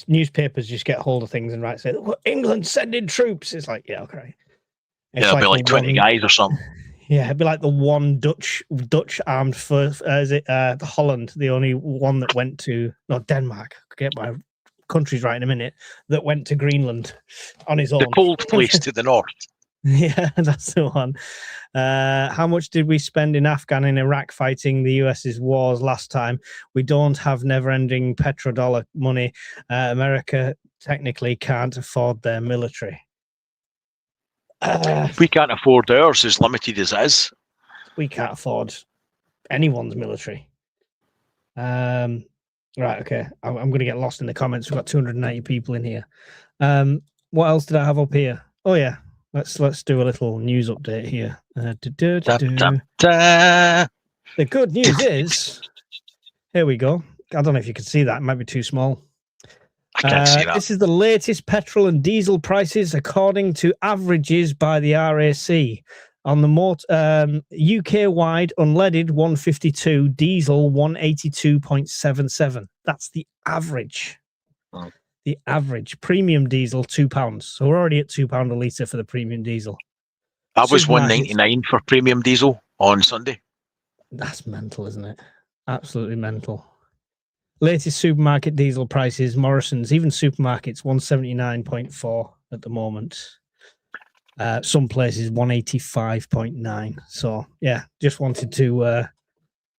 newspapers just get hold of things and say, well, England's sending troops. It's like, yeah, okay. It'll be like 20 guys or something. Yeah, it'd be like the one Dutch armed force. Is it the Holland, the only one that went to Denmark? I'll get my countries right in a minute. That went to Greenland on his own. The cold place to the north. Yeah, that's the one. How much did we spend in Afghan and Iraq fighting the US's wars last time? We don't have never-ending petrodollar money. America technically can't afford their military. We can't afford ours as limited as it is. We can't afford anyone's military. Right, okay. I'm going to get lost in the comments. We've got 290 people in here. What else did I have up here? Oh yeah, let's do a little news update here. The good news is, here we go. I don't know if you can see that. It might be too small. I can't see that. This is the latest petrol and diesel prices according to averages by the RAC. On the UK-wide unleaded 152, diesel 182.77. That's the average. Oh. The average. Premium diesel, £2. So we're already at £2 a litre for the premium diesel. That was $1.99 for premium diesel on Sunday. That's mental, isn't it? Absolutely mental. Latest supermarket diesel prices, Morrison's, even supermarkets, 179.4 at the moment. Some places 185.9. So yeah, just wanted to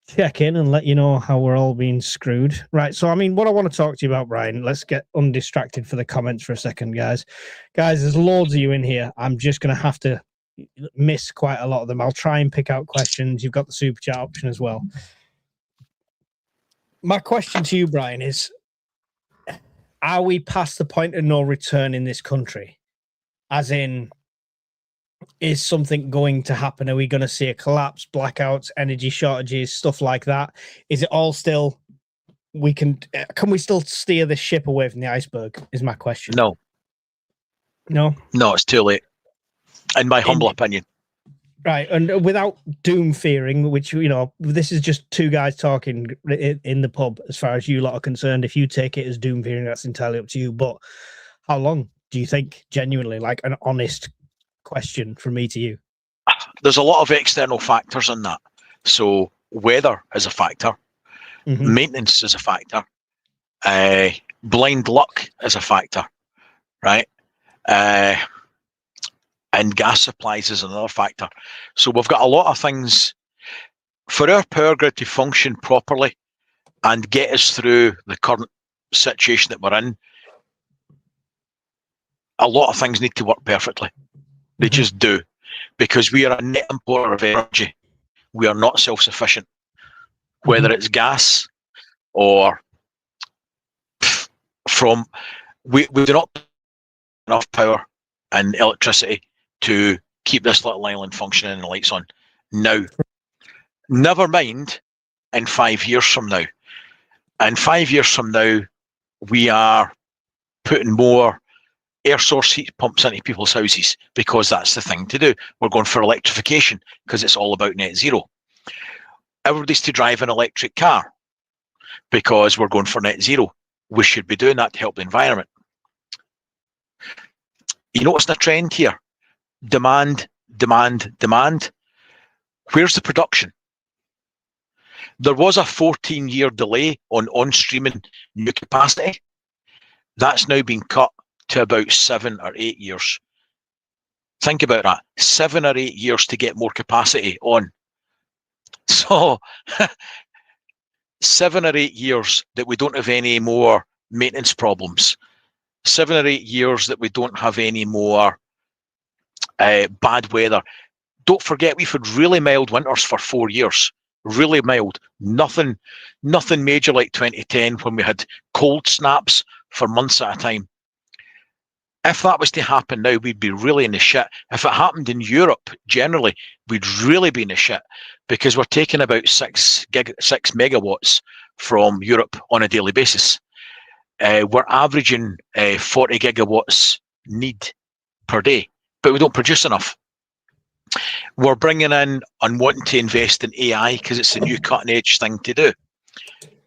check in and let you know how we're all being screwed. Right. So I mean, what I want to talk to you about, Brian, let's get undistracted for the comments for a second, guys. Guys, there's loads of you in here. I'm just gonna have to miss quite a lot of them. I'll try and pick out questions. You've got the super chat option as well. My question to you, Brian, is: are we past the point of no return in this country? As in, is something going to happen? Are we going to see a collapse, blackouts, energy shortages, stuff like that? Is it all still, can we still steer this ship away from the iceberg, is my question. No, it's too late, in my humble opinion. Right, and without doom fearing, which, you know, this is just two guys talking in the pub as far as you lot are concerned. If you take it as doom fearing, that's entirely up to you. But how long do you think, genuinely, like an honest question from me to you? There's a lot of external factors in that. So weather is a factor, maintenance is a factor, blind luck is a factor, right? And gas supplies is another factor. So we've got a lot of things for our power grid to function properly and get us through the current situation that we're in. A lot of things need to work perfectly. They just do, because we are a net importer of energy. We are not self-sufficient, whether it's gas or we do not have enough power and electricity to keep this little island functioning and the lights on now. Never mind in 5 years from now. And 5 years from now, we are putting more air source heat pumps into people's houses because that's the thing to do. We're going for electrification because it's all about net zero. Everybody's to drive an electric car because we're going for net zero. We should be doing that to help the environment. You notice the trend here? Demand, demand, demand. Where's the production? There was a 14-year delay on streaming new capacity. That's now been cut to about 7 or 8 years. Think about that. 7 or 8 years to get more capacity on. So 7 or 8 years that we don't have any more maintenance problems. 7 or 8 years that we don't have any more bad weather. Don't forget, we've had really mild winters for 4 years. Really mild. Nothing major like 2010 when we had cold snaps for months at a time. If that was to happen now, we'd be really in the shit. If it happened in Europe, generally, we'd really be in the shit, because we're taking about 6 megawatts from Europe on a daily basis. We're averaging 40 gigawatts need per day, but we don't produce enough. We're bringing in and wanting to invest in AI because it's a new cutting edge thing to do.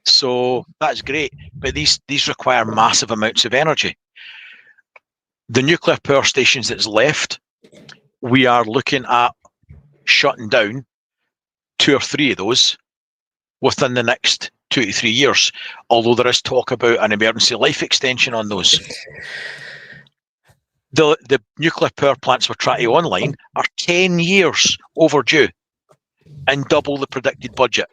So that's great, but these require massive amounts of energy. The nuclear power stations that's left, we are looking at shutting down 2 or 3 of those within the next 2 to 3 years, although there is talk about an emergency life extension on those. The nuclear power plants we're trying to online are 10 years overdue and double the predicted budget.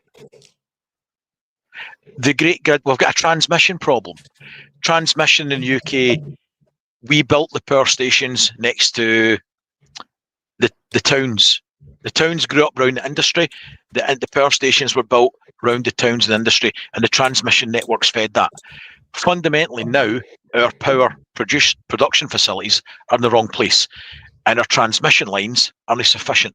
The great grid, we've got a transmission problem. Transmission in the UK, we built the power stations next to the towns The towns grew up around the industry. The power stations were built around the towns and industry, and the transmission networks fed that. Fundamentally, now our power production facilities are in the wrong place, and our transmission lines aren't sufficient.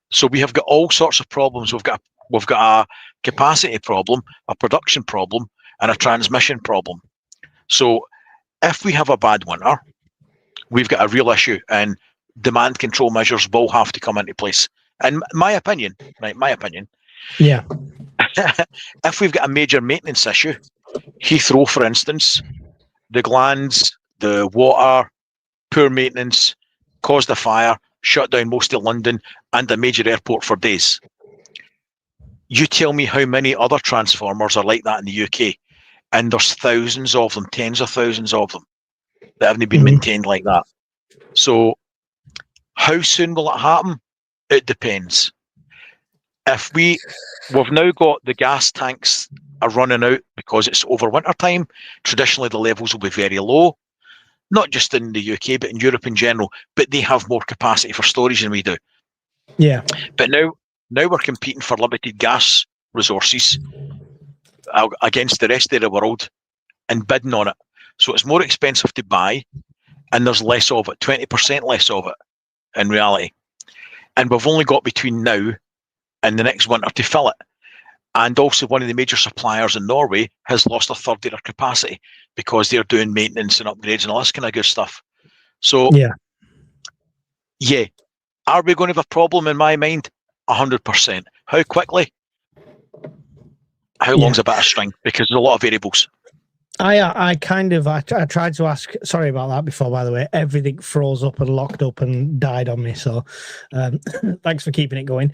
So we have got all sorts of problems. We've got a capacity problem, a production problem, and a transmission problem. So if we have a bad winter, we've got a real issue, and demand control measures will have to come into place. In my opinion, Yeah. if we've got a major maintenance issue, Heathrow, for instance, the glands, the water, poor maintenance, caused a fire, shut down most of London and a major airport for days. You tell me how many other transformers are like that in the UK, and there's thousands of them, tens of thousands of them, that haven't been maintained like that. So how soon will it happen? It depends. If we've now got the gas tanks are running out because it's over winter time, traditionally the levels will be very low, not just in the UK, but in Europe in general, but they have more capacity for storage than we do. Yeah. But now we're competing for limited gas resources against the rest of the world and bidding on it. So it's more expensive to buy, and there's less of it, 20% less of it in reality. And we've only got between now and the next winter to fill it. And also one of the major suppliers in Norway has lost a third of their capacity because they're doing maintenance and upgrades and all this kind of good stuff. So yeah, are we going to have a problem? In my mind, 100%. How quickly? How long's a bit of string? Because there's a lot of variables. I tried to ask, sorry about that before, by the way. Everything froze up and locked up and died on me. So thanks for keeping it going.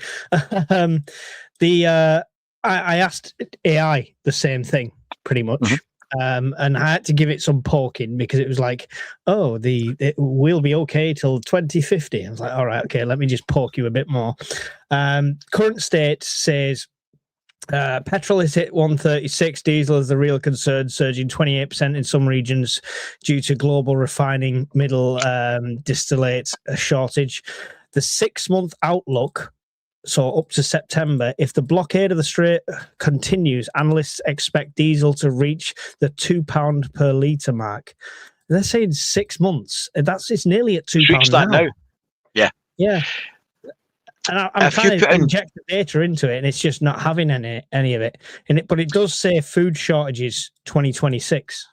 I asked AI the same thing, pretty much. And I had to give it some poking because it was like, oh, it will be okay till 2050. I was like, all right, okay, let me just poke you a bit more. Current state says petrol is hit 136, diesel is the real concern, surging 28% in some regions due to global refining middle distillate shortage. The 6-month outlook, so up to September, if the blockade of the Strait continues, analysts expect diesel to reach the £2 per litre mark. They're saying 6 months. It's nearly at £2 now. Yeah. Yeah. And I'm trying to inject the data into it, and it's just not having any of it. But it does say food shortages 2026.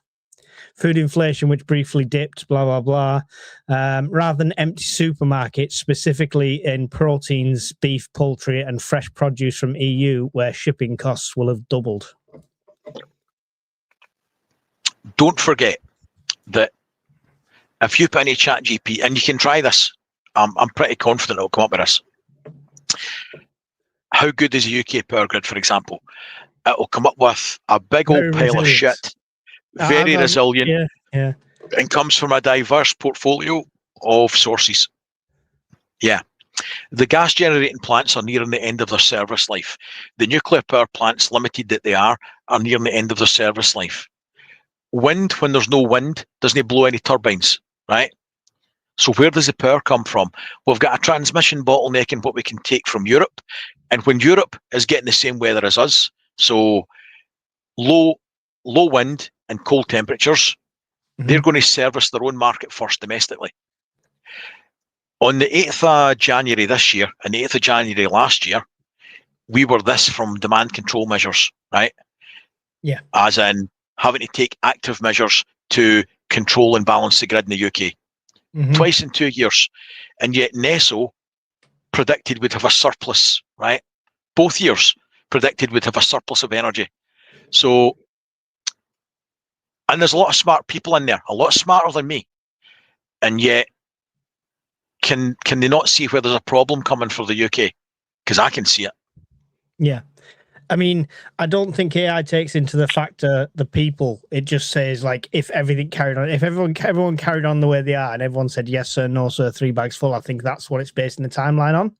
Food inflation, which briefly dipped, blah, blah, blah. Rather than empty supermarkets, specifically in proteins, beef, poultry, and fresh produce from EU, where shipping costs will have doubled. Don't forget that if you put any ChatGPT, and you can try this, I'm pretty confident it'll come up with this. How good is a UK power grid, for example? It'll come up with a big old pile of shit, very resilient, and comes from a diverse portfolio of sources. Yeah. The gas generating plants are nearing the end of their service life. The nuclear power plants, limited that they are nearing the end of their service life. Wind, when there's no wind, doesn't blow any turbines, right? So where does the power come from? We've got a transmission bottleneck in what we can take from Europe. And when Europe is getting the same weather as us, so low wind and cold temperatures, they're going to service their own market first domestically. On the 8th of January this year and the 8th of January last year, we were this from demand control measures, right? Yeah. As in having to take active measures to control and balance the grid in the UK. Twice in 2 years. And yet NESO predicted we'd have a surplus, right? Both years predicted we'd have a surplus of energy. So, and there's a lot of smart people in there, a lot smarter than me. And yet, can they not see where there's a problem coming for the UK? Because I can see it. Yeah. I mean, I don't think AI takes into the factor the people. It just says, like, if everything carried on, if everyone carried on the way they are and everyone said, yes, sir, no, sir, 3 bags full, I think that's what it's basing the timeline on.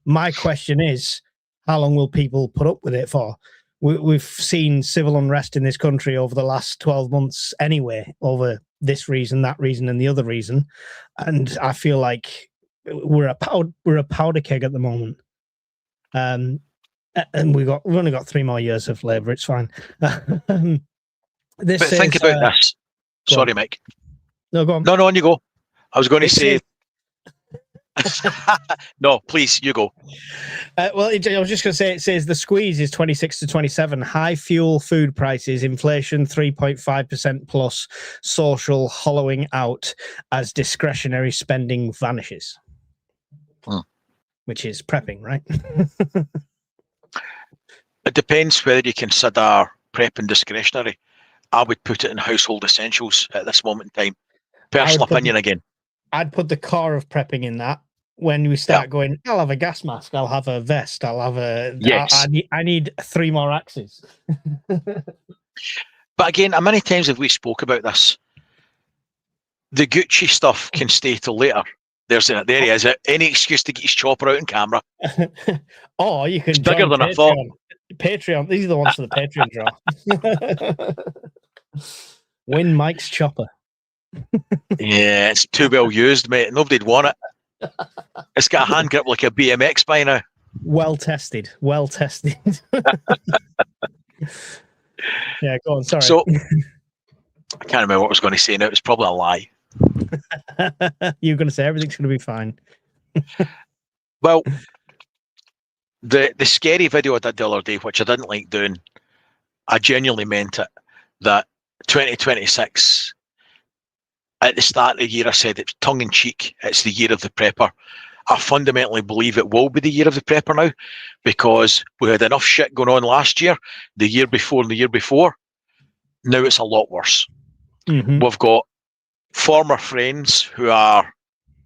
My question is, how long will people put up with it for? We've seen civil unrest in this country over the last 12 months anyway, over this reason, that reason, and the other reason. And I feel like we're a powder keg at the moment. And we've only got 3 more years of labour. It's fine. But think about this. Sorry, Mike. No, go on. No, on you go. I was going to say. No, please, you go. I was just going to say, it says the squeeze is 26 to 27. High fuel food prices, inflation 3.5% plus, social hollowing out as discretionary spending vanishes. Which is prepping, right? It depends whether you consider prepping discretionary. I would put it in household essentials at this moment in time. Personal opinion again. I'd put the core of prepping in that. When we start going, I'll have a gas mask, I'll have a vest, I'll have a... Yes. I need 3 more axes. But again, how many times have we spoke about this? The Gucci stuff can stay till later. There he is. Any excuse to get his chopper out in camera. Or you can it's bigger than Patreon. I thought. Patreon. These are the ones for the Patreon draw. Win Mike's chopper. Yeah, it's too well used, mate. Nobody'd want it. It's got a hand grip like a BMX by now. Well tested. Yeah, go on. Sorry. So I can't remember what I was going to say now. It's probably a lie. You're going to say everything's going to be fine. Well, the scary video I did the other day, which I didn't like doing, I genuinely meant it. That 2026. At the start of the year, I said it's tongue-in-cheek. It's the year of the prepper. I fundamentally believe it will be the year of the prepper now, because we had enough shit going on last year, the year before, and the year before. Now it's a lot worse. Mm-hmm. We've got former friends who are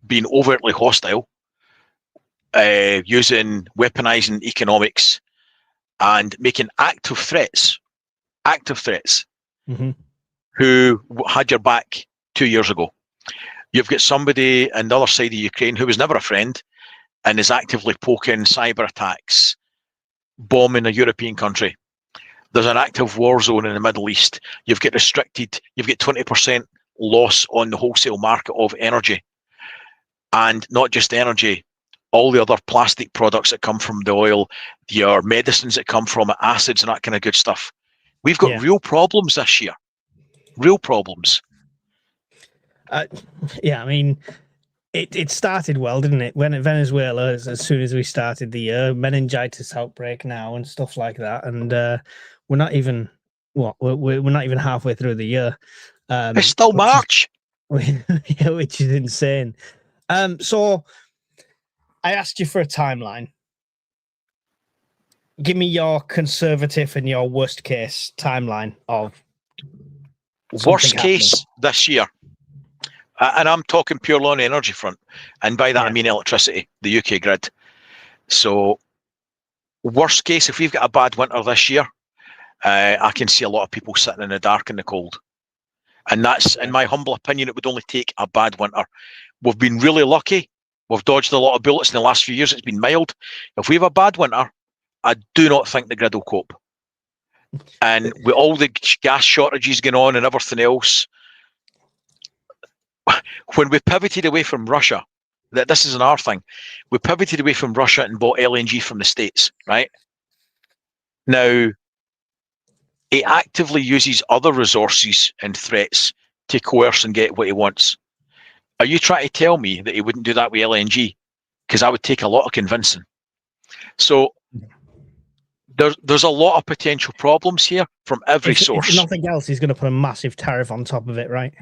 being overtly hostile, using weaponizing economics and making active threats, mm-hmm. who had your back 2 years ago. You've got somebody on the other side of Ukraine who was never a friend and is actively poking cyber attacks, bombing a European country. There's an active war zone in the Middle East. You've got 20% loss on the wholesale market of energy. And not just energy, all the other plastic products that come from the oil, your medicines that come from it, acids and that kind of good stuff. We've got real problems this year. Real problems. Yeah, I mean, it started well, didn't it? When Venezuela, as soon as we started the year, meningitis outbreak now and stuff like that, and we're not even we're not even halfway through the year. It's still March, which is insane. So I asked you for a timeline. Give me your conservative and your worst case timeline of worst case this year. And I'm talking purely on the energy front. And by that, I mean electricity, the UK grid. So worst case, if we've got a bad winter this year, I can see a lot of people sitting in the dark and the cold. And that's, in my humble opinion, it would only take a bad winter. We've been really lucky. We've dodged a lot of bullets in the last few years. It's been mild. If we have a bad winter, I do not think the grid will cope. And with all the gas shortages going on and everything else, when we pivoted away from Russia, this is another thing, we pivoted away from Russia and bought LNG from the States, right? Now, he actively uses other resources and threats to coerce and get what he wants. Are you trying to tell me that he wouldn't do that with LNG? Because I would take a lot of convincing. So there's a lot of potential problems here from every source. If nothing else, he's going to put a massive tariff on top of it, right?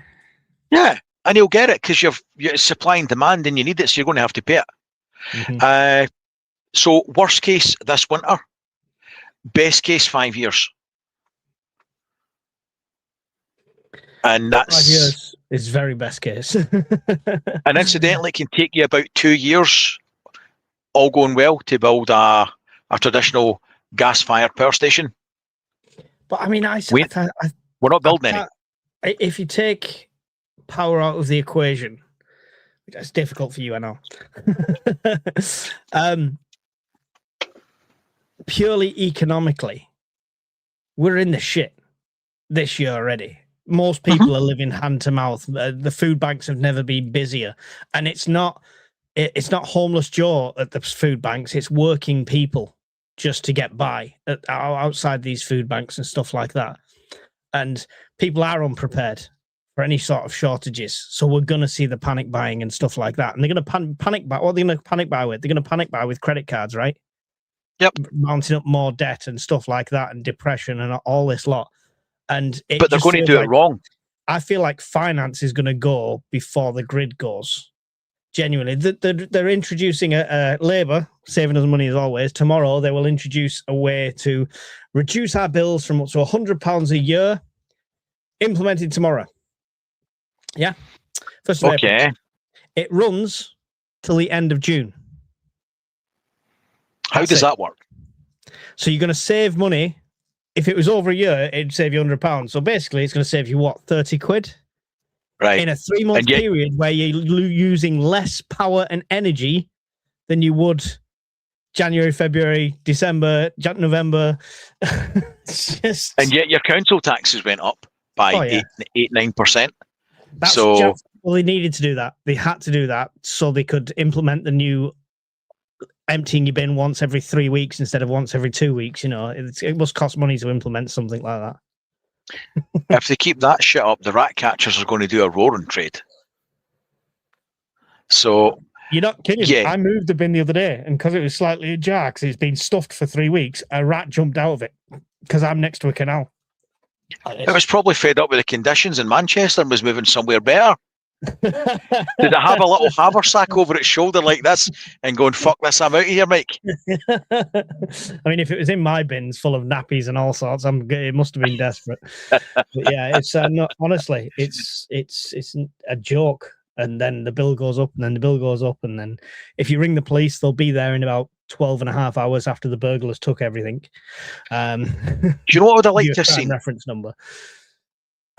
Yeah. And he'll get it because you're supply and demand and you need it, so you're going to have to pay it. Mm-hmm. So worst case this winter, best case 5 years. And that's 5 years is very best case. And incidentally, it can take you about 2 years, all going well, to build a traditional gas-fired power station. But I mean, we're not building any. If you take power out of the equation, that's difficult for you, I know. Purely economically, we're in the shit this year already. Most people are living hand to mouth. The food banks have never been busier, and it's not it's not homeless Joe at the food banks. It's working people just to get by outside these food banks and stuff like that. And people are unprepared for any sort of shortages. So we're going to see the panic buying and stuff like that. And they're going to panic buy. What are they going to panic buy with? They're going to panic buy with credit cards, right? Yep. Mounting up more debt and stuff like that, and depression and all this lot. And but they're going to do it wrong. I feel like finance is going to go before the grid goes. Genuinely, they're introducing a Labour, saving us money as always. Tomorrow, they will introduce a way to reduce our bills from up to £100 a year, implemented tomorrow. Yeah. First of April. It runs till the end of June. How does that work? So you're going to save money. If it was over a year, it'd save you £100. So basically, it's going to save you, what, 30 quid? Right. In a 3-month period where you're using less power and energy than you would January, February, December, November. Just... And yet your council taxes went up by 8-9%. Well, they needed to do that. They had to do that so they could implement the new emptying your bin once every 3 weeks instead of once every 2 weeks. You know, it must cost money to implement something like that. If they keep that shit up, the rat catchers are going to do a roaring trade. So you're not kidding. Yeah. I moved the bin the other day, and because it was slightly ajar, because it's been stuffed for 3 weeks, a rat jumped out of it because I'm next to a canal. It was probably fed up with the conditions in Manchester and was moving somewhere better. Did it have a little haversack over its shoulder like this and going, fuck this, I'm out of here, Mike? I mean, if it was in my bins full of nappies and all sorts, it must have been desperate. But yeah, it's not, honestly, it's a joke. And then the bill goes up, and then the bill goes up, and then if you ring the police, they'll be there in about 12 and a half hours after the burglars took everything. Do you know what would I like to have seen? Reference number.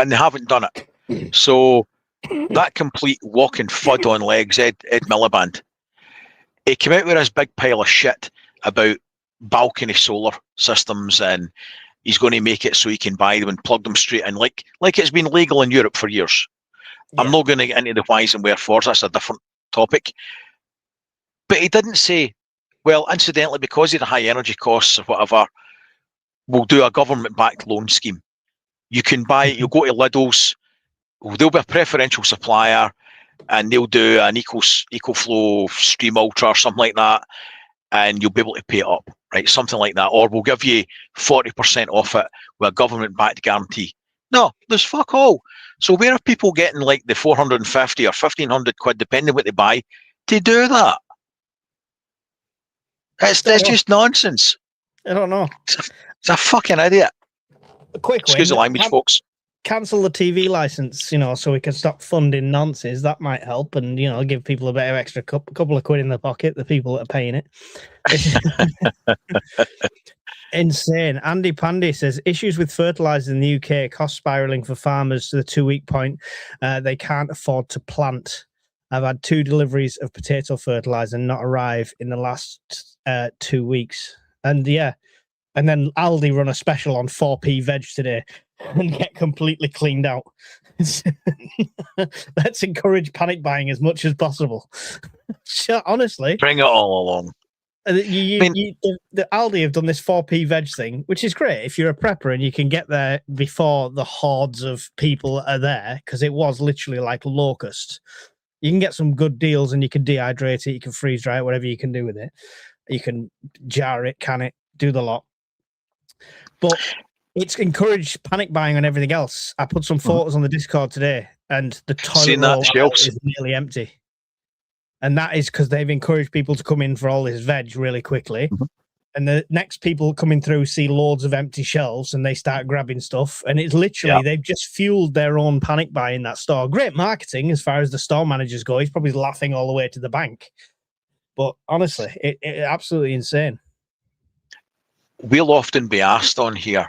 And they haven't done it. So that complete walking FUD on legs, Ed Miliband, he came out with this big pile of shit about balcony solar systems, and he's going to make it so he can buy them and plug them straight in, like it's been legal in Europe for years. Yeah. I'm not going to get into the whys and wherefores. That's a different topic. But he didn't say, well, incidentally, because of the high energy costs or whatever, we'll do a government-backed loan scheme. You can buy it, you'll go to Lidl's, they'll be a preferential supplier, and they'll do an EcoFlow Stream Ultra or something like that, and you'll be able to pay it up, right? Something like that. Or we'll give you 40% off it with a government-backed guarantee. No, there's fuck all. So where are people getting like the 450 or 1,500 quid, depending what they buy, to do that? That's just nonsense. I don't know. It's a fucking idiot. Excuse the language, folks. Cancel the TV license, so we can stop funding nonsense. That might help, and give people a bit of extra couple of quid in their pocket. The people that are paying it. Insane. Andy Pandy says issues with fertilizer in the UK, cost spiraling for farmers to the 2-week point. They can't afford to plant. I've had 2 deliveries of potato fertilizer not arrive in the last 2 weeks. And yeah, and then Aldi run a special on 4p veg today and get completely cleaned out. Let's encourage panic buying as much as possible. Honestly. Bring it all along. The Aldi have done this 4p veg thing, which is great if you're a prepper and you can get there before the hordes of people are there, because it was literally like locust. You can get some good deals, and you can dehydrate it, you can freeze dry it, whatever you can do with it. You can jar it, can it, do the lot. But it's encouraged panic buying on everything else. I put some photos on the Discord today, and the toilet roll is nearly empty. And that is because they've encouraged people to come in for all this veg really quickly. Mm-hmm. And the next people coming through see loads of empty shelves, and they start grabbing stuff. And it's literally, they've just fueled their own panic buy in that store. Great marketing as far as the store managers go. He's probably laughing all the way to the bank. But honestly, it absolutely insane. We'll often be asked on here,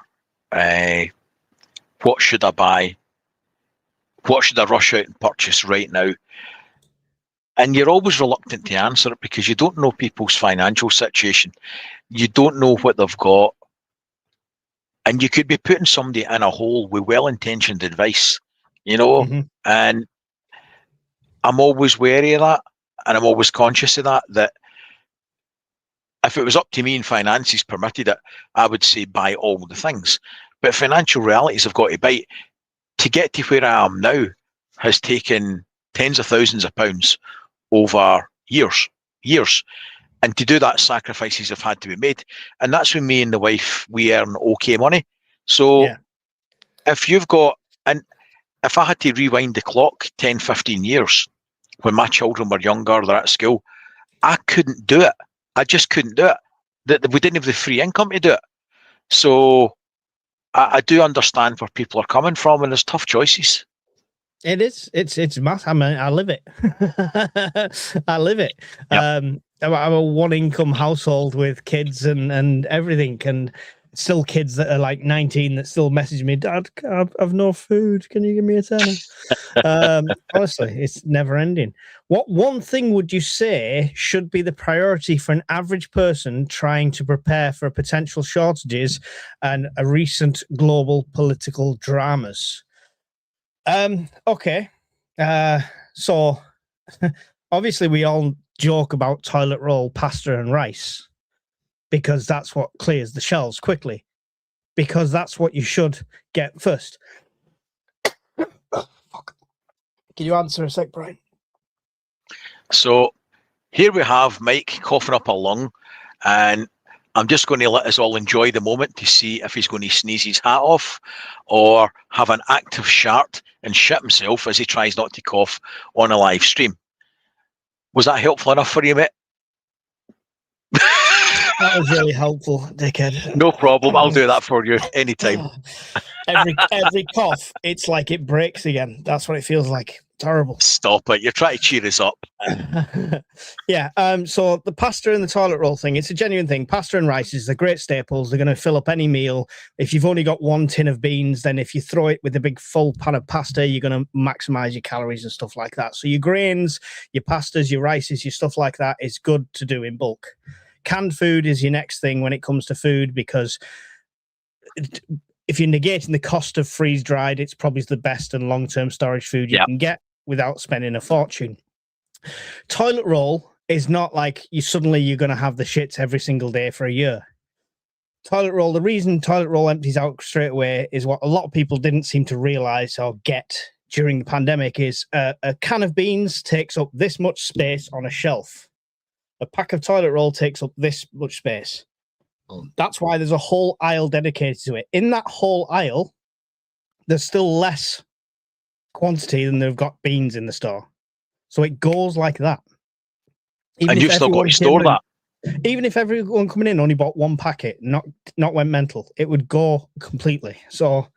what should I buy? What should I rush out and purchase right now? And you're always reluctant to answer it because you don't know people's financial situation. You don't know what they've got. And you could be putting somebody in a hole with well-intentioned advice, And I'm always wary of that. and I'm always conscious of that if it was up to me and finances permitted it, I would say buy all the things. But financial realities have got to bite. To get to where I am now has taken tens of thousands of pounds over years. And to do that, sacrifices have had to be made. And that's when me and the wife, we earn okay money. So if you've got, and if I had to rewind the clock 10, 15 years, when my children were younger, they're at school, I couldn't do it. I just couldn't do it. We didn't have the free income to do it. So I do understand where people are coming from, and there's tough choices. It is. It's massive. I mean, I live it. I live it. Yep. I'm a one-income household with kids and everything, and still kids that are like 19 that still message me, Dad, I've no food. Can you give me a tenner? Honestly, it's never ending. What one thing would you say should be the priority for an average person trying to prepare for potential shortages and a recent global political dramas? Okay. So obviously we all joke about toilet roll, pasta and rice because that's what clears the shelves quickly, because that's what you should get first. Oh, fuck. Can you answer a sec, Brian? So here we have Mike coughing up a lung, and I'm just going to let us all enjoy the moment to see if he's going to sneeze his hat off or have an active shart and shit himself as he tries not to cough on a live stream. Was that helpful enough for you, mate? That was really helpful, dickhead. No problem. I'll do that for you anytime. Every cough, it's like it breaks again. That's what it feels like. It's horrible. Stop it. You're trying to cheer us up. Yeah. So the pasta and the toilet roll thing, it's a genuine thing. Pasta and rice is the great staples. They're going to fill up any meal. If you've only got one tin of beans, then if you throw it with a big full pan of pasta, you're going to maximize your calories and stuff like that. So your grains, your pastas, your rices, your stuff like that is good to do in bulk. Canned food is your next thing when it comes to food, because if you're negating the cost of freeze dried, it's probably the best and long-term storage food you can get without spending a fortune. Toilet roll is not like you're going to have the shits every single day for a year. Toilet roll, the reason toilet roll empties out straight away is what a lot of people didn't seem to realize or get during the pandemic is a can of beans takes up this much space on a shelf. A pack of toilet roll takes up this much space. That's why there's a whole aisle dedicated to it. In that whole aisle, there's still less quantity than they've got beans in the store. So it goes like that. And you've still got to store that. Even if everyone coming in only bought one packet, not went mental, it would go completely. So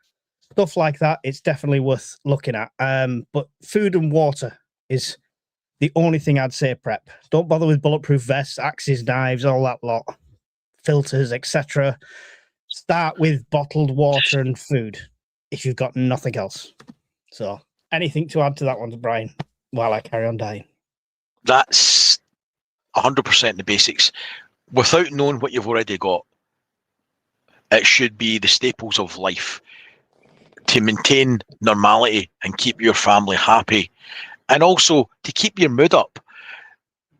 stuff like that, it's definitely worth looking at. But food and water is the only thing I'd say prep. Don't bother with bulletproof vests, axes, knives, all that lot, filters, etc. Start with bottled water and food if you've got nothing else. So anything to add to that one, Brian, while I carry on dying? That's 100% the basics. Without knowing what you've already got, it should be the staples of life to maintain normality and keep your family happy. And also to keep your mood up.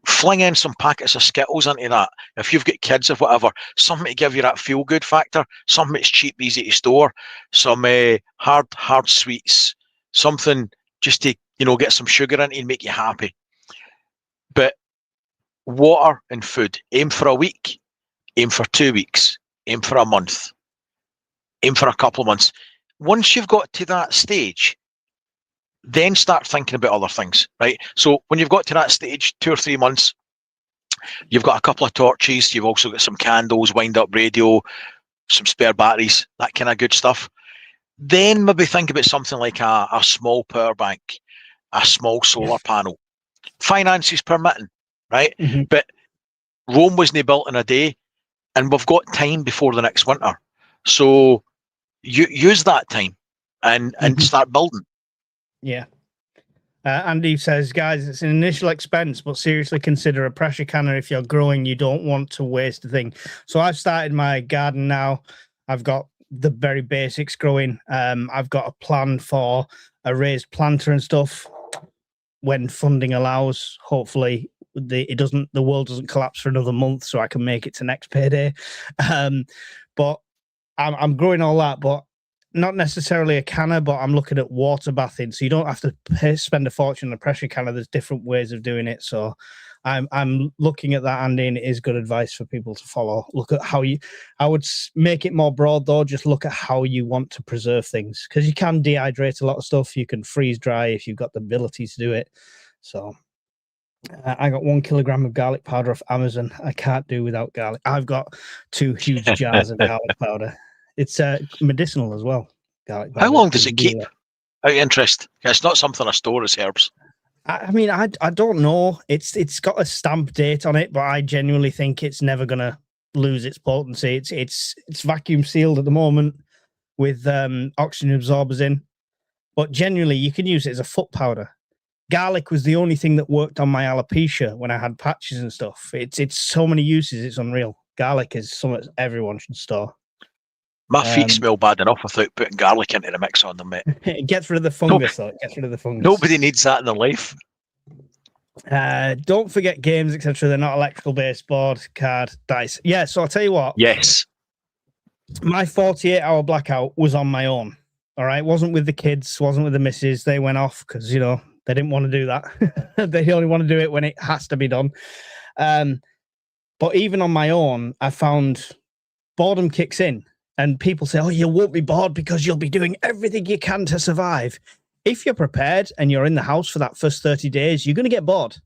Fling in some packets of Skittles into that. If you've got kids or whatever, something to give you that feel-good factor, something that's cheap, easy to store, some hard sweets, something just to, get some sugar in and make you happy. But water and food, aim for a week, aim for 2 weeks, aim for a month, aim for a couple of months. Once you've got to that stage, then start thinking about other things, right? So when you've got to that stage, 2 or 3 months, you've got a couple of torches, you've also got some candles, wind-up radio, some spare batteries, that kind of good stuff. Then maybe think about something like a small power bank, a small solar panel. Finances permitting, right? Mm-hmm. But Rome wasn't built in a day, and we've got time before the next winter. So you use that time and start building. Yeah. Andy says, guys, it's an initial expense, but seriously consider a pressure canner if you're growing. You don't want to waste a thing. So I've started my garden now. I've got the very basics growing. I've got a plan for a raised planter and stuff when funding allows. Hopefully the world doesn't collapse for another month, so I can make it to next payday. But I'm growing all that, but not necessarily a canner, but I'm looking at water bathing, so you don't have to spend a fortune on a pressure canner. There's different ways of doing it, so I'm looking at that, Andy, and it is good advice for people to follow. Look at how I would make it more broad though. Just look at how you want to preserve things, because you can dehydrate a lot of stuff. You can freeze dry if you've got the ability to do it. So I got 1 kilogram of garlic powder off Amazon. I can't do without garlic. I've got 2 huge jars of garlic powder. It's medicinal as well. Garlic powder. How long does it keep? Out of interest. It's not something I store as herbs. I mean, I don't know. It's got a stamp date on it, but I genuinely think it's never gonna lose its potency. It's vacuum sealed at the moment with oxygen absorbers in, but genuinely you can use it as a foot powder. Garlic was the only thing that worked on my alopecia when I had patches and stuff. It's so many uses. It's unreal. Garlic is something everyone should store. My feet smell bad enough without putting garlic into the mix on them, mate. It gets rid of the fungus, though. It gets rid of the fungus. Nobody needs that in their life. Don't forget games, etc. They're not electrical based, board, card, dice. Yeah, so I'll tell you what. Yes. My 48-hour blackout was on my own. All right. Wasn't with the kids, wasn't with the missus. They went off because, they didn't want to do that. They only want to do it when it has to be done. But even on my own, I found boredom kicks in. And people say, oh, you won't be bored because you'll be doing everything you can to survive. If you're prepared and you're in the house for that first 30 days, you're going to get bored.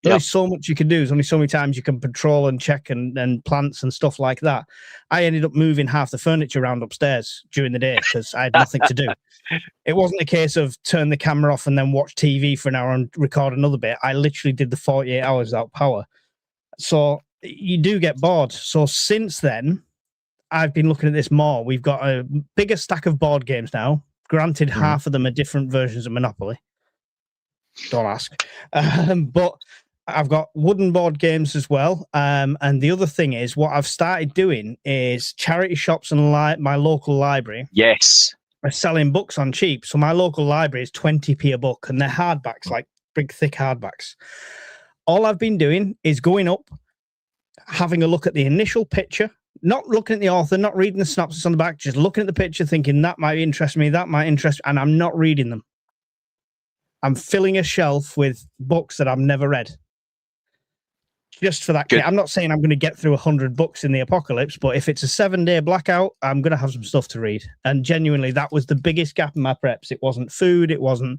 There's only so much you can do. There's only so many times you can patrol and check and plants and stuff like that. I ended up moving half the furniture around upstairs during the day because I had nothing to do. It wasn't a case of turn the camera off and then watch TV for an hour and record another bit. I literally did the 48 hours without power. So you do get bored. So since then, I've been looking at this more. We've got a bigger stack of board games now. Granted, half of them are different versions of Monopoly. Don't ask. But I've got wooden board games as well. And the other thing is, what I've started doing is charity shops and my local library. Yes. Are selling books on cheap. So my local library is 20p a book, and they're hardbacks, like big, thick hardbacks. All I've been doing is going up, having a look at the initial picture, not looking at the author, not reading the synopsis on the back, just looking at the picture, thinking that might interest me, that might interest, and I'm not reading them. I'm filling a shelf with books that I've never read. Just for that. Good. I'm not saying I'm going to get through 100 books in the apocalypse, but if it's a 7-day blackout, I'm going to have some stuff to read. And genuinely, that was the biggest gap in my preps. It wasn't food. It wasn't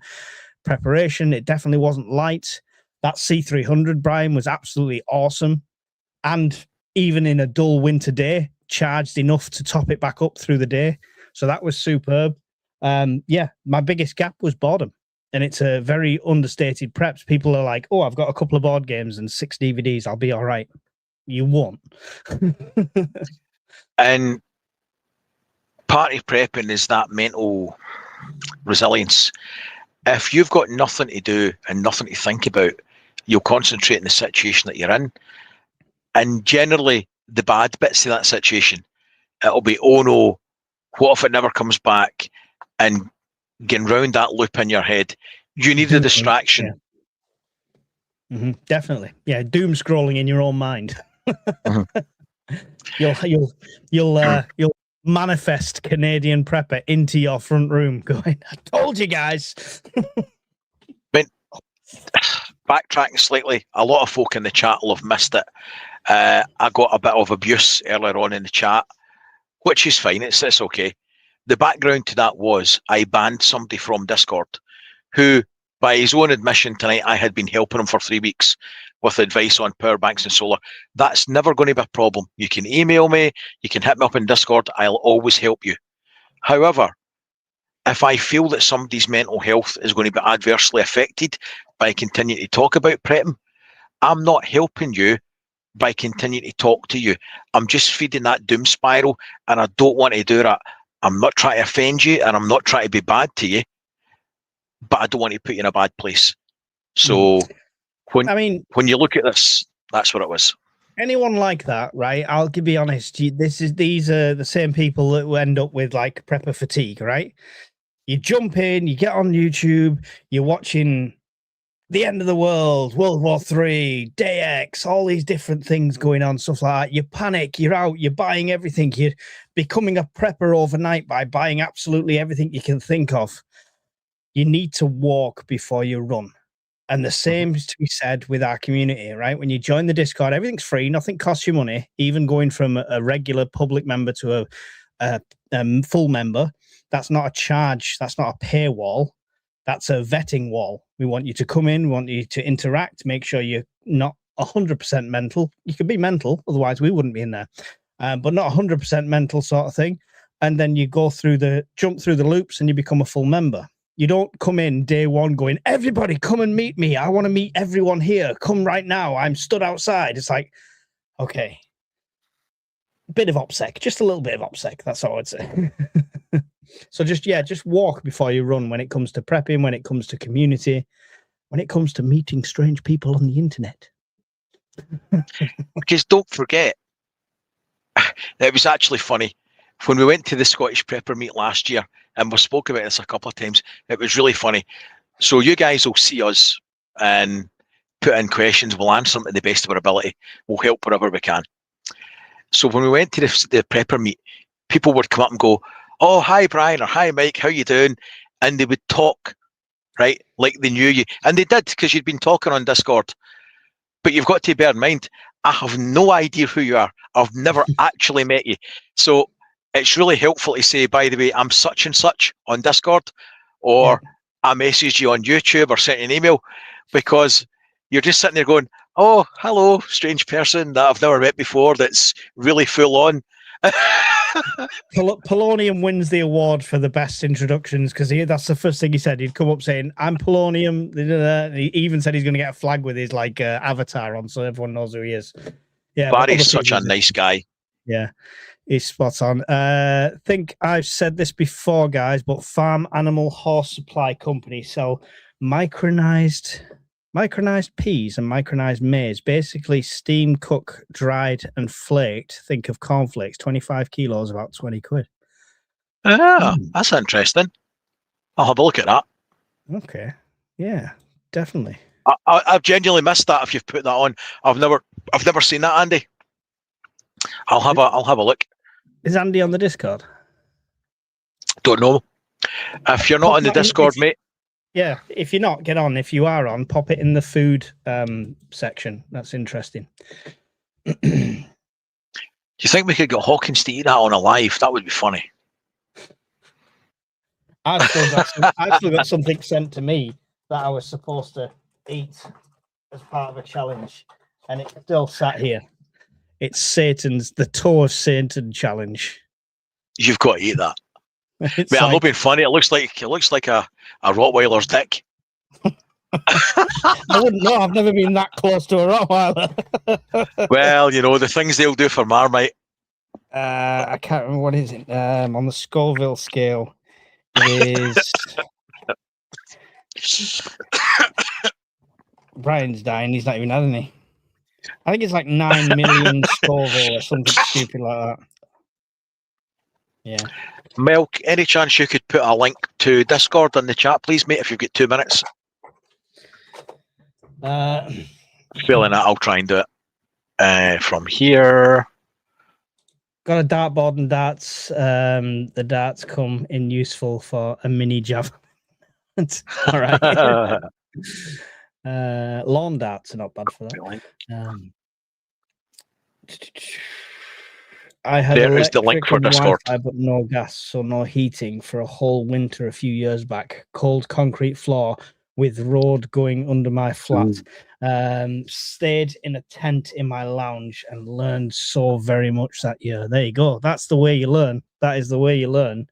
preparation. It definitely wasn't light. That C300, Brian, was absolutely awesome. And even in a dull winter day, charged enough to top it back up through the day. So that was superb. My biggest gap was boredom. And it's a very understated preps. People are like, oh, I've got a couple of board games and 6 DVDs. I'll be all right. You won't. And party prepping is that mental resilience. If you've got nothing to do and nothing to think about, you'll concentrate in the situation that you're in. And generally, the bad bits of that situation, it'll be, oh no, what if it never comes back? And getting round that loop in your head, you need a distraction. Yeah. Definitely. Yeah, doom scrolling in your own mind. You'll manifest Canadian prepper into your front room going, I told you guys. Backtracking slightly, a lot of folk in the chat will have missed it. I got a bit of abuse earlier on in the chat, which is fine. It's okay. The background to that was I banned somebody from Discord who, by his own admission tonight, I had been helping him for 3 weeks with advice on power banks and solar. That's never going to be a problem. You can email me, you can hit me up in Discord, I'll always help you. However, if I feel that somebody's mental health is going to be adversely affected by continuing to talk about prepping, I'm not helping you by continuing to talk to you. I'm just feeding that doom spiral, and I don't want to do that. I'm not trying to offend you, and I'm not trying to be bad to you, but I don't want to put you in a bad place. So when you look at this, that's what it was. Anyone like that, right? I'll be honest. These are the same people that will end up with like prepper fatigue, right? You jump in, you get on YouTube, you're watching the end of the world, World War III, Day X, all these different things going on, stuff like that. You panic, you're out, you're buying everything. You're becoming a prepper overnight by buying absolutely everything you can think of. You need to walk before you run. And the same is to be said with our community, right? When you join the Discord, everything's free, nothing costs you money, even going from a regular public member to a full member. That's not a charge, that's not a paywall. That's a vetting wall. We want you to come in, we want you to interact, make sure you're not 100% mental. You could be mental, otherwise we wouldn't be in there, but not 100% mental sort of thing. And then you jump through the loops and you become a full member. You don't come in day one going, everybody come and meet me. I want to meet everyone here. Come right now. I'm stood outside. It's like, okay, bit of OPSEC, just a little bit of OPSEC. That's all I'd say. So just walk before you run when it comes to prepping, when it comes to community, when it comes to meeting strange people on the internet. Because don't forget, it was actually funny. When we went to the Scottish Prepper meet last year, and we spoke about this a couple of times, it was really funny. So you guys will see us and put in questions. We'll answer them to the best of our ability. We'll help wherever we can. So when we went to the Prepper meet, people would come up and go, oh, hi, Brian, or hi, Mike, how you doing? And they would talk, right, like they knew you. And they did, because you'd been talking on Discord. But you've got to bear in mind, I have no idea who you are. I've never actually met you. So it's really helpful to say, by the way, I'm such and such on Discord, or I messaged you on YouTube or sent you an email, because you're just sitting there going, oh, hello, strange person that I've never met before that's really full on. Polonium wins the award for the best introductions, because that's the first thing he said. He'd come up saying, I'm Polonium. He even said he's going to get a flag with his avatar on, so everyone knows who he is. Yeah, Barry's such a nice guy. Yeah, he's spot on. I think I've said this before, guys, but Farm Animal Horse Supply Company sell micronized peas and micronized maize, basically steam, cook, dried and flaked. Think of cornflakes, 25 kilos, about 20 quid. That's interesting. I'll have a look at that. Okay. Yeah, definitely. I've genuinely missed that. If you've put that on, I've never seen that, Andy. I'll have a look. Is Andy on the Discord? Don't know. If you're not on the Discord, mate. Yeah, if you're not, get on. If you are on, pop it in the food section. That's interesting. Do you think we could get Hawkins to eat that on a live? That would be funny. I've still got something sent to me that I was supposed to eat as part of a challenge, and it's still sat here. It's the Toe of Satan challenge. You've got to eat that. Mate, I'm not being funny. It looks like a Rottweiler's dick. I wouldn't know. I've never been that close to a Rottweiler. Well, you know, the things they'll do for Marmite. I can't remember what is it. On the Scoville scale is Brian's dying. He's not even had any. I think it's like 9 million Scoville or something stupid like that. Yeah. Milk, any chance you could put a link to Discord in the chat, please, mate, if you've got 2 minutes? Feeling that, I'll try and do it from here. Got a dartboard and darts. The darts come in useful for a mini javelin. All right. Lawn darts are not bad for that. I had there is the link for Discord, but no gas, so no heating for a whole winter a few years back. Cold concrete floor with road going under my flat. Stayed in a tent in my lounge and learned so very much that year. There you go. That's the way you learn. That is the way you learn.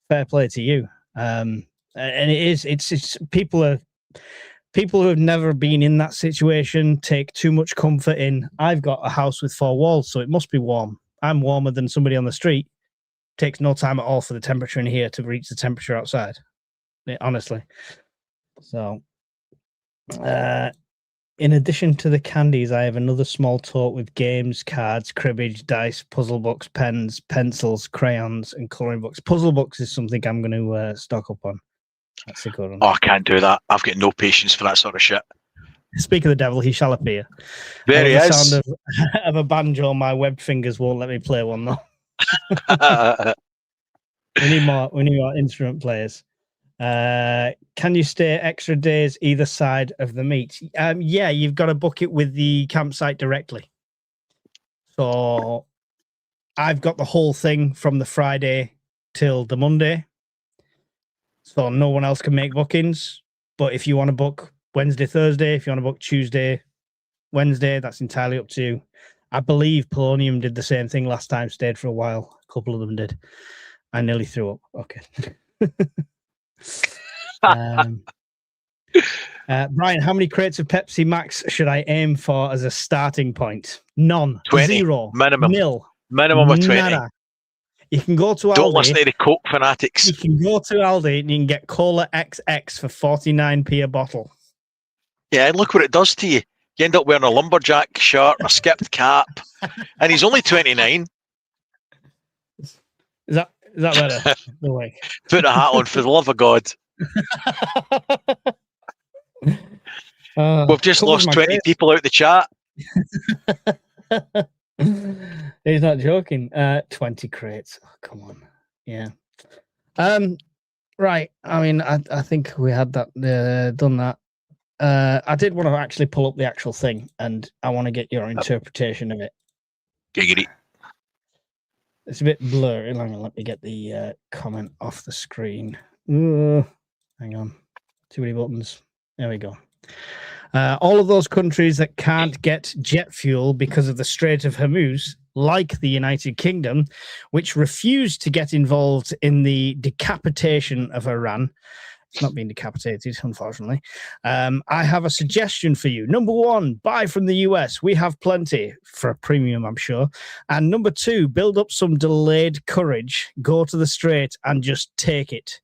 Fair play to you. And it's people who have never been in that situation take too much comfort in, I've got a house with 4 walls, so it must be warm. I'm warmer than somebody on the street. Takes no time at all for the temperature in here to reach the temperature outside. Honestly. So, in addition to the candies, I have another small tote with games, cards, cribbage, dice, puzzle books, pens, pencils, crayons, and colouring books. Puzzle books is something I'm going to stock up on. That's a good one. Oh, I can't do that. I've got no patience for that sort of shit. Speak of the devil, he shall appear. There he the is. sound of a banjo. My web fingers won't let me play one though. We need more instrument players. Can you stay extra days either side of the meet? Yeah, you've got to book it with the campsite directly. So I've got the whole thing from the Friday till the Monday. So no one else can make bookings. But if you want to book Wednesday, Thursday, if you want to book Tuesday, Wednesday, that's entirely up to you. I believe Polonium did the same thing last time, stayed for a while. A couple of them did. I nearly threw up. Okay. Brian, how many crates of Pepsi Max should I aim for as a starting point? None. 20. 0. Minimum. Nil. Minimum of 20. Nada. You can go to Aldi. Don't listen to the Coke fanatics. You can go to Aldi and you can get Cola XX for 49p a bottle. Yeah, and look what it does to you. You end up wearing a lumberjack shirt, a skipped cap, and he's only 29. Is that better? No way. Put a hat on, for the love of God. We've just lost 20 people out the chat. He's not joking. 20 crates. Oh, come on. Yeah. Right. I mean, I think we had that done that. I did want to actually pull up the actual thing, and I want to get your interpretation of it. Giggity. It's a bit blurry. Hang on, let me get the comment off the screen. Hang on. Too many buttons. There we go. All of those countries that can't get jet fuel because of the Strait of Hormuz, like the United Kingdom, which refused to get involved in the decapitation of Iran. It's not being decapitated, unfortunately. I have a suggestion for you. Number 1, buy from the US. We have plenty for a premium, I'm sure. And number 2, build up some delayed courage. Go to the Strait and just take it.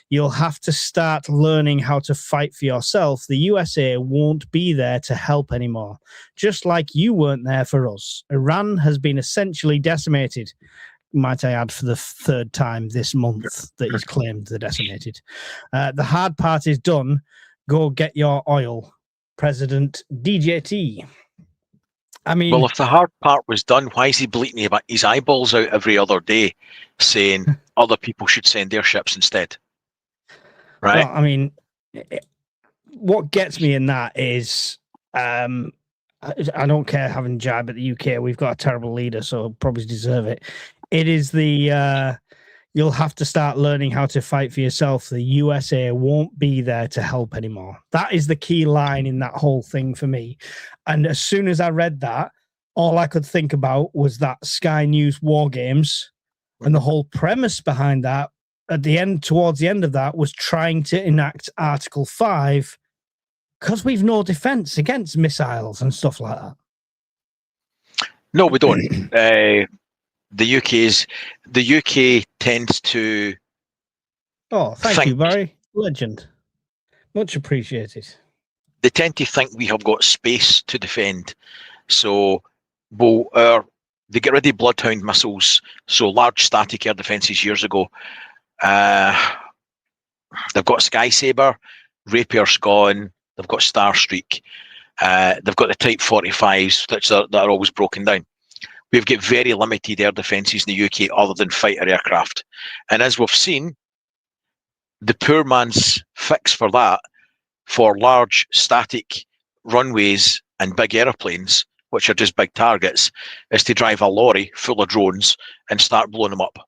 You'll have to start learning how to fight for yourself. The USA won't be there to help anymore, just like you weren't there for us. Iran has been essentially decimated, might I add, for the 3rd time this month that he's claimed they're decimated. The hard part is done. Go get your oil. President DJT. I mean... Well, if the hard part was done, why is he bleating about his eyeballs out every other day saying other people should send their ships instead? Right. Well, I mean, what gets me in that is I don't care having jab at the UK. We've got a terrible leader, so probably deserve it. It is the you'll have to start learning how to fight for yourself. The USA won't be there to help anymore. That is the key line in that whole thing for me. And as soon as I read that, all I could think about was that Sky News War Games, and the whole premise behind that at the end, towards the end of that, was trying to enact Article 5 because we've no defense against missiles and stuff like that. No, we don't. The UK tends to... Oh, thank you, Barry. Legend. Much appreciated. They tend to think we have got space to defend. So they get rid of Bloodhound missiles, so large static air defences years ago. They've got Sky Sabre, Rapier's gone, they've got Starstreak, they've got the Type 45s, which that are always broken down. We've got very limited air defences in the UK other than fighter aircraft. And as we've seen, the poor man's fix for that, for large static runways and big aeroplanes, which are just big targets, is to drive a lorry full of drones and start blowing them up.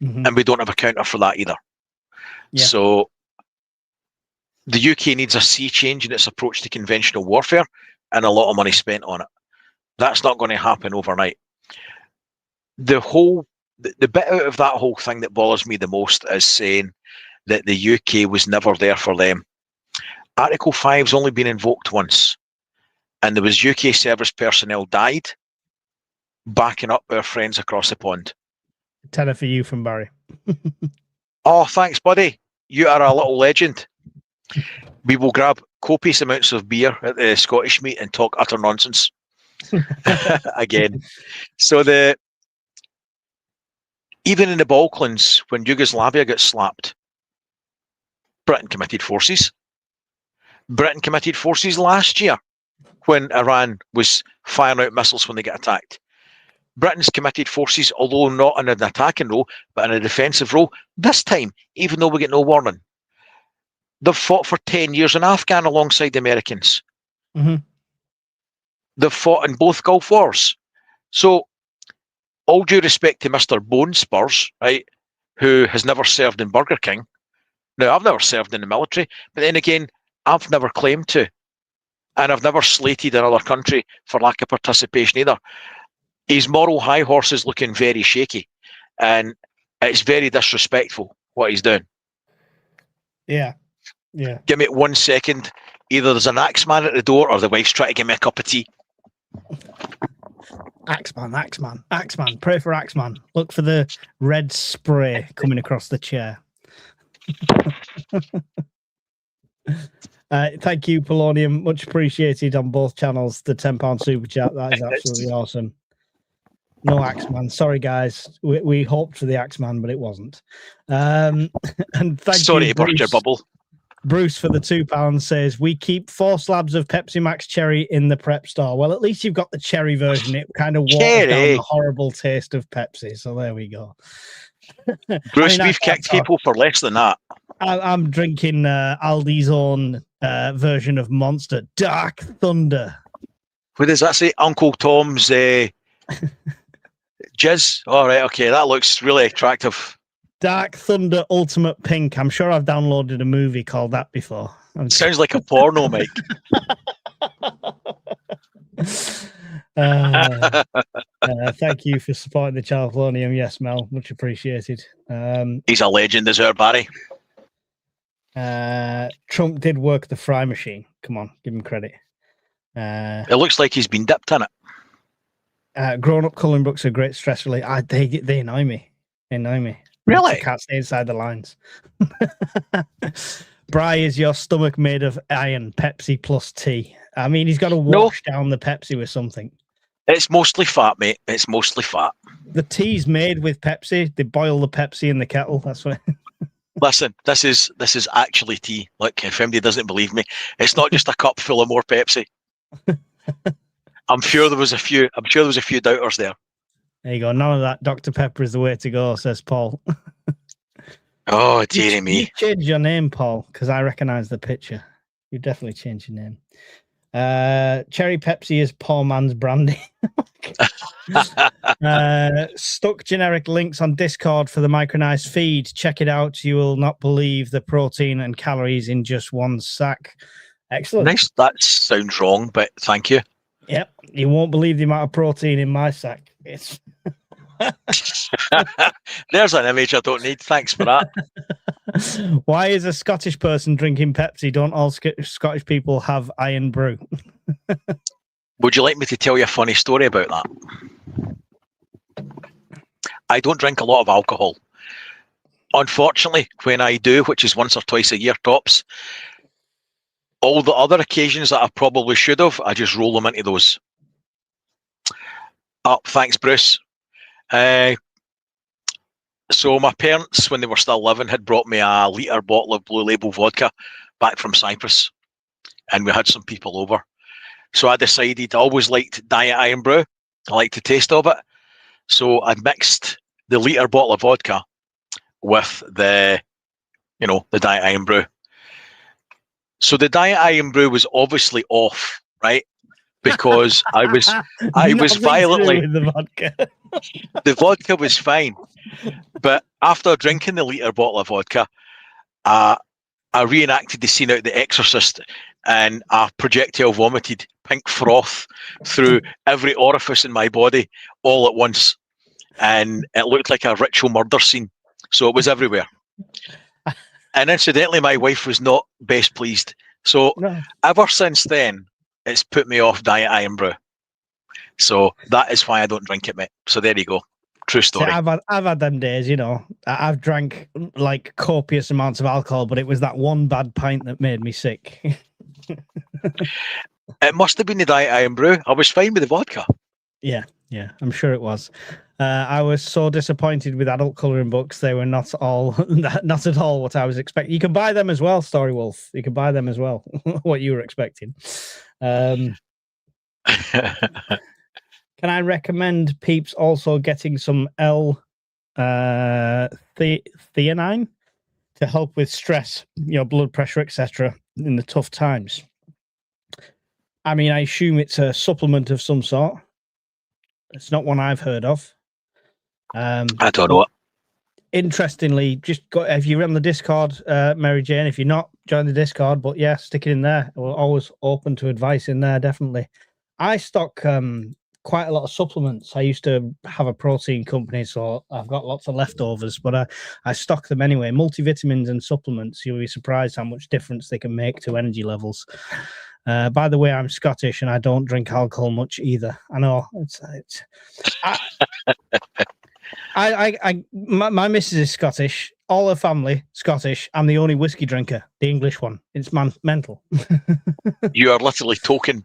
Mm-hmm. And we don't have a counter for that either. Yeah. So the UK needs a sea change in its approach to conventional warfare and a lot of money spent on it. That's not going to happen overnight. The bit out of that whole thing that bothers me the most is saying that the UK was never there for them. Article 5's only been invoked once, and there was UK service personnel died backing up our friends across the pond. Tenner for you from Barry. Oh, thanks, buddy. You are a little legend. We will grab copious amounts of beer at the Scottish meet and talk utter nonsense again. So even in the Balkans, when Yugoslavia got slapped, Britain committed forces. Britain committed forces last year when Iran was firing out missiles when they get attacked. Britain's committed forces, although not in an attacking role, but in a defensive role, this time, even though we get no warning. They've fought for 10 years in Afghan alongside the Americans. Mm-hmm. They've fought in both Gulf Wars. So, all due respect to Mr. Bone Spurs, right, who has never served in Burger King. Now, I've never served in the military, but then again, I've never claimed to. And I've never slated another country for lack of participation either. His moral high horse is looking very shaky. And it's very disrespectful what he's doing. Yeah. Yeah. Give me 1 second. Either there's an Axeman at the door or the wife's trying to give me a cup of tea. Axeman. Pray for Axeman. Look for the red spray coming across the chair. Thank you, Polonium. Much appreciated on both channels. The £10 super chat. That is absolutely awesome. No Axeman. Sorry, guys. We hoped for the Axeman, but it wasn't. And thank Sorry you, to burst your bubble. Bruce for the £2 says, we keep 4 slabs of Pepsi Max cherry in the prep store. Well, at least you've got the cherry version. It kind of waters down the horrible taste of Pepsi. So there we go. Bruce, we've kicked people for less than that. I'm drinking Aldi's own version of Monster, Dark Thunder. What does that say? Uncle Tom's jizz? All right, okay, that looks really attractive. Dark Thunder Ultimate Pink. I'm sure I've downloaded a movie called that before. Sounds like a porno, Mike. Thank you for supporting the channel, Polonium. Yes, Mel, much appreciated. He's a legend, is our Barry. Trump did work the fry machine. Come on, give him credit. It looks like he's been dipped in it. Grown-up colouring books are great stress relief. They annoy me. They annoy me. Really? I can't stay inside the lines. Bry, is your stomach made of iron? Pepsi plus tea. I mean, he's got to wash down the Pepsi with something. It's mostly fat, mate. It's mostly fat. The tea's made with Pepsi. They boil the Pepsi in the kettle. That's what. Listen, this is actually tea. Look, if anybody doesn't believe me, it's not just a cup full of more Pepsi. I'm sure there was a few doubters there. There you go. None of that. Dr. Pepper is the way to go, says Paul. Oh, dearie me. You changed your name, Paul, because I recognise the picture. You definitely changed your name. Cherry Pepsi is poor man's brandy. Stuck generic links on Discord for the Micronized feed. Check it out. You will not believe the protein and calories in just one sack. Excellent. Nice. That sounds wrong, but thank you. Yep. You won't believe the amount of protein in my sack. It's There's an image I don't need. Thanks for that. Why is a Scottish person drinking Pepsi? Don't all Scottish people have iron brew? Would you like me to tell you a funny story about that? I don't drink a lot of alcohol. Unfortunately, when I do, which is once or twice a year tops, all the other occasions that I probably should have, I just roll them into those. Oh, thanks, Bruce. So my parents, when they were still living, had brought me a litre bottle of Blue Label vodka back from Cyprus, and we had some people over. So I decided I always liked Diet Iron Brew. I liked the taste of it. So I mixed the litre bottle of vodka with the Diet Iron Brew. So the Diet Iron Brew was obviously off, right? Because I was violently the vodka. The vodka was fine, but after drinking the litre bottle of vodka, I reenacted the scene out of The Exorcist, and I projectile vomited pink froth through every orifice in my body all at once, and it looked like a ritual murder scene. So it was everywhere. And incidentally, my wife was not best pleased. So ever since then, it's put me off Diet Iron Brew. So that is why I don't drink it, mate. So there you go. True story. See, I've had them days, I've drank like copious amounts of alcohol, but it was that one bad pint that made me sick. It must have been the Diet Iron Brew. I was fine with the vodka. Yeah, I'm sure it was. I was so disappointed with adult colouring books. They were not all, not at all what I was expecting. You can buy them as well, Story Wolf. You can buy them as well. What you were expecting. Can I recommend peeps also getting some theanine to help with stress, blood pressure, etc. in the tough times? I mean, I assume it's a supplement of some sort. It's not one I've heard of. I don't know. Interestingly, just if you're on the Discord, Mary Jane, if you're not, join the Discord. But yeah, stick it in there. We're always open to advice in there, definitely. I stock quite a lot of supplements. I used to have a protein company, so I've got lots of leftovers, but I stock them anyway. Multivitamins and supplements, you'll be surprised how much difference they can make to energy levels. By the way, I'm Scottish and I don't drink alcohol much either. I know my missus is Scottish. All her family Scottish. I'm the only whiskey drinker, the English one. It's mental. You are literally token.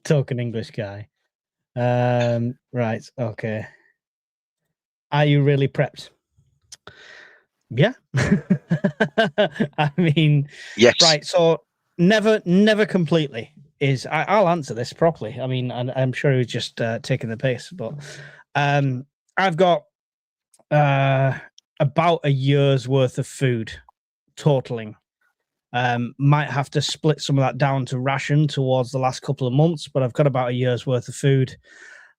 Token English guy. Right. Okay. Are you really prepped? Yeah. I mean, yes. Right. So never completely is. I'll answer this properly. I mean, I'm sure he was just taking the piss, but I've got about a year's worth of food totaling. Might have to split some of that down to ration towards the last couple of months, but I've got about a year's worth of food.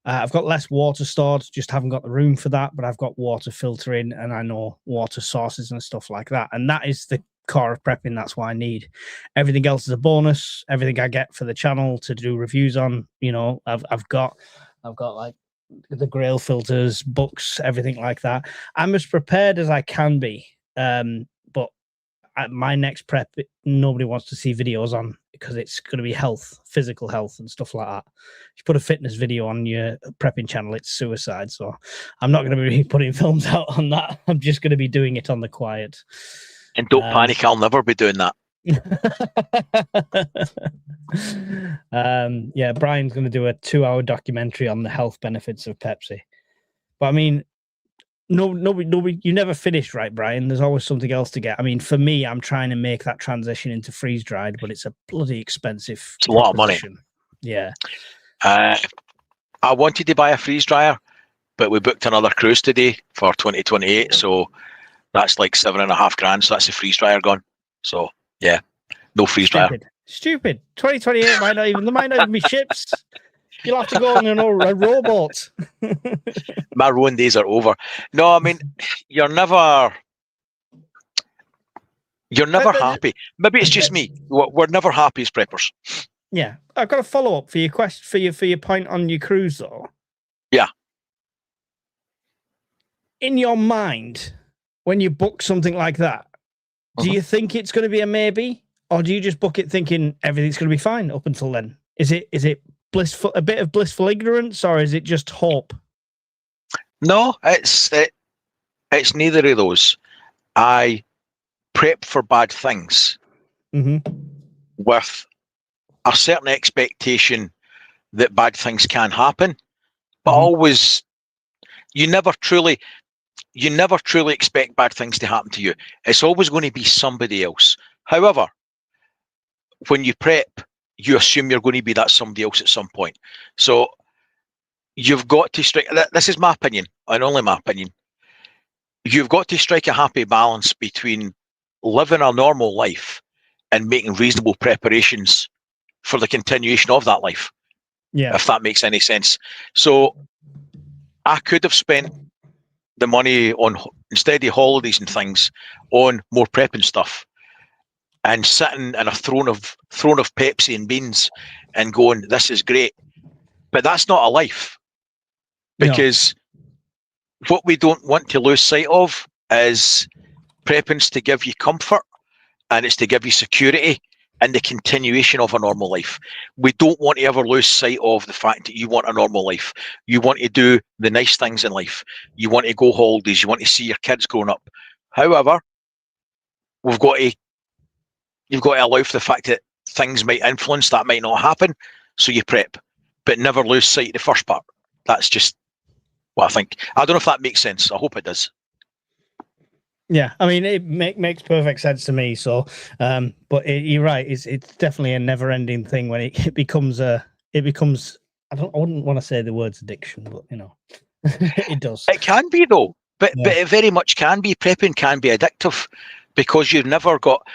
I've got less water stored, just haven't got the room for that, but I've got water filtering and I know water sources and stuff like that. And that is the core of prepping. That's what I need. Everything else is a bonus. Everything I get for the channel to do reviews on, I've got like the Grail filters, books, everything like that. I'm as prepared as I can be. But my next prep, nobody wants to see videos on because it's going to be physical health and stuff like that. If you put a fitness video on your prepping channel, it's suicide. So I'm not going to be putting films out on that. I'm just going to be doing it on the quiet. And don't panic, I'll never be doing that. Yeah, Brian's going to do a 2-hour documentary on the health benefits of Pepsi. But I mean, nobody, you never finish, right, Brian? There's always something else to get. I mean, for me, I'm trying to make that transition into freeze dried, but it's a bloody expensive. It's a lot of money. Yeah. I wanted to buy a freeze dryer, but we booked another cruise today for 2028, so that's like $7,500. So that's the freeze dryer gone. So yeah, no freeze dryer. Stupid. 2028 there might not even be ships. You'll have to go on a rowboat. My rowing days are over. No, I mean, you're never happy. Maybe it's just me. We're never happy as preppers. Yeah, I've got a follow up for your question for your point on your cruise though. Yeah. In your mind, when you book something like that, do you think it's going to be a maybe, or do you just book it thinking everything's going to be fine up until then? Is it blissful, a bit of blissful ignorance, or is it just hope? No, it's neither of those. I prep for bad things with a certain expectation that bad things can happen, but always, you never truly expect bad things to happen to you. It's always going to be somebody else. However, when you prep, you assume you're going to be that somebody else at some point. So you've got to strike, this is my opinion, and only my opinion, you've got to strike a happy balance between living a normal life and making reasonable preparations for the continuation of that life. Yeah. If that makes any sense. So I could have spent the money on, instead of holidays and things, on more prepping stuff, and sitting in a throne of Pepsi and beans and going, this is great. But that's not a life. Because what we don't want to lose sight of is prepping's to give you comfort, and it's to give you security and the continuation of a normal life. We don't want to ever lose sight of the fact that you want a normal life. You want to do the nice things in life. You want to go holidays. You want to see your kids growing up. However, you've got to allow for the fact that things might influence, that might not happen. So you prep. but never lose sight of the first part. That's just what I think. I don't know if that makes sense. I hope it does. Yeah, I mean, it makes perfect sense to me. So, but you're right. It's definitely a never-ending thing when it becomes I wouldn't want to say the words addiction, but it does. It can be though, but it very much can be. Prepping can be addictive because you've never got.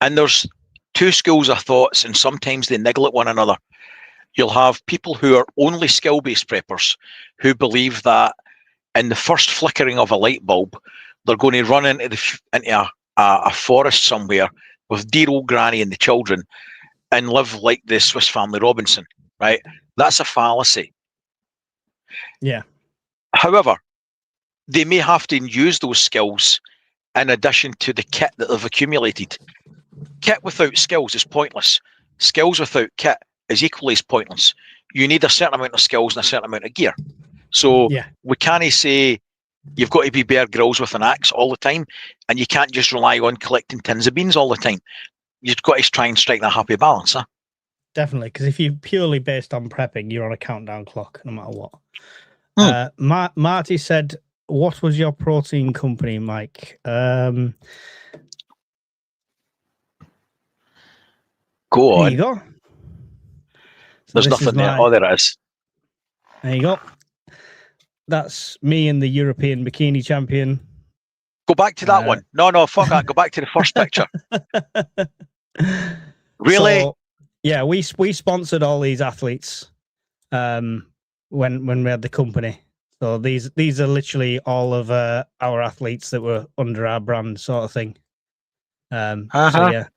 And there's two schools of thoughts, and sometimes they niggle at one another. You'll have people who are only skill-based preppers who believe that in the first flickering of a light bulb, they're going to run into a forest somewhere with dear old granny and the children and live like the Swiss Family Robinson, right? That's a fallacy. Yeah. However, they may have to use those skills in addition to the kit that they've accumulated. Kit without skills is pointless. Skills without kit is equally as pointless. You need a certain amount of skills and a certain amount of gear. So we can't say you've got to be Bear Grylls with an axe all the time, and you can't just rely on collecting tins of beans all the time. You've got to try and strike that happy balance, huh? Definitely, because if you're purely based on prepping, you're on a countdown clock no matter what. Marty said, what was your protein company, Mike? Go on. There you go. So there's nothing there. Oh, there it is. There you go. That's me and the European bikini champion. Go back to that one. No, fuck that. Go back to the first picture. Really? So, yeah, we sponsored all these athletes when we had the company. So these are literally all of our athletes that were under our brand, sort of thing. So yeah,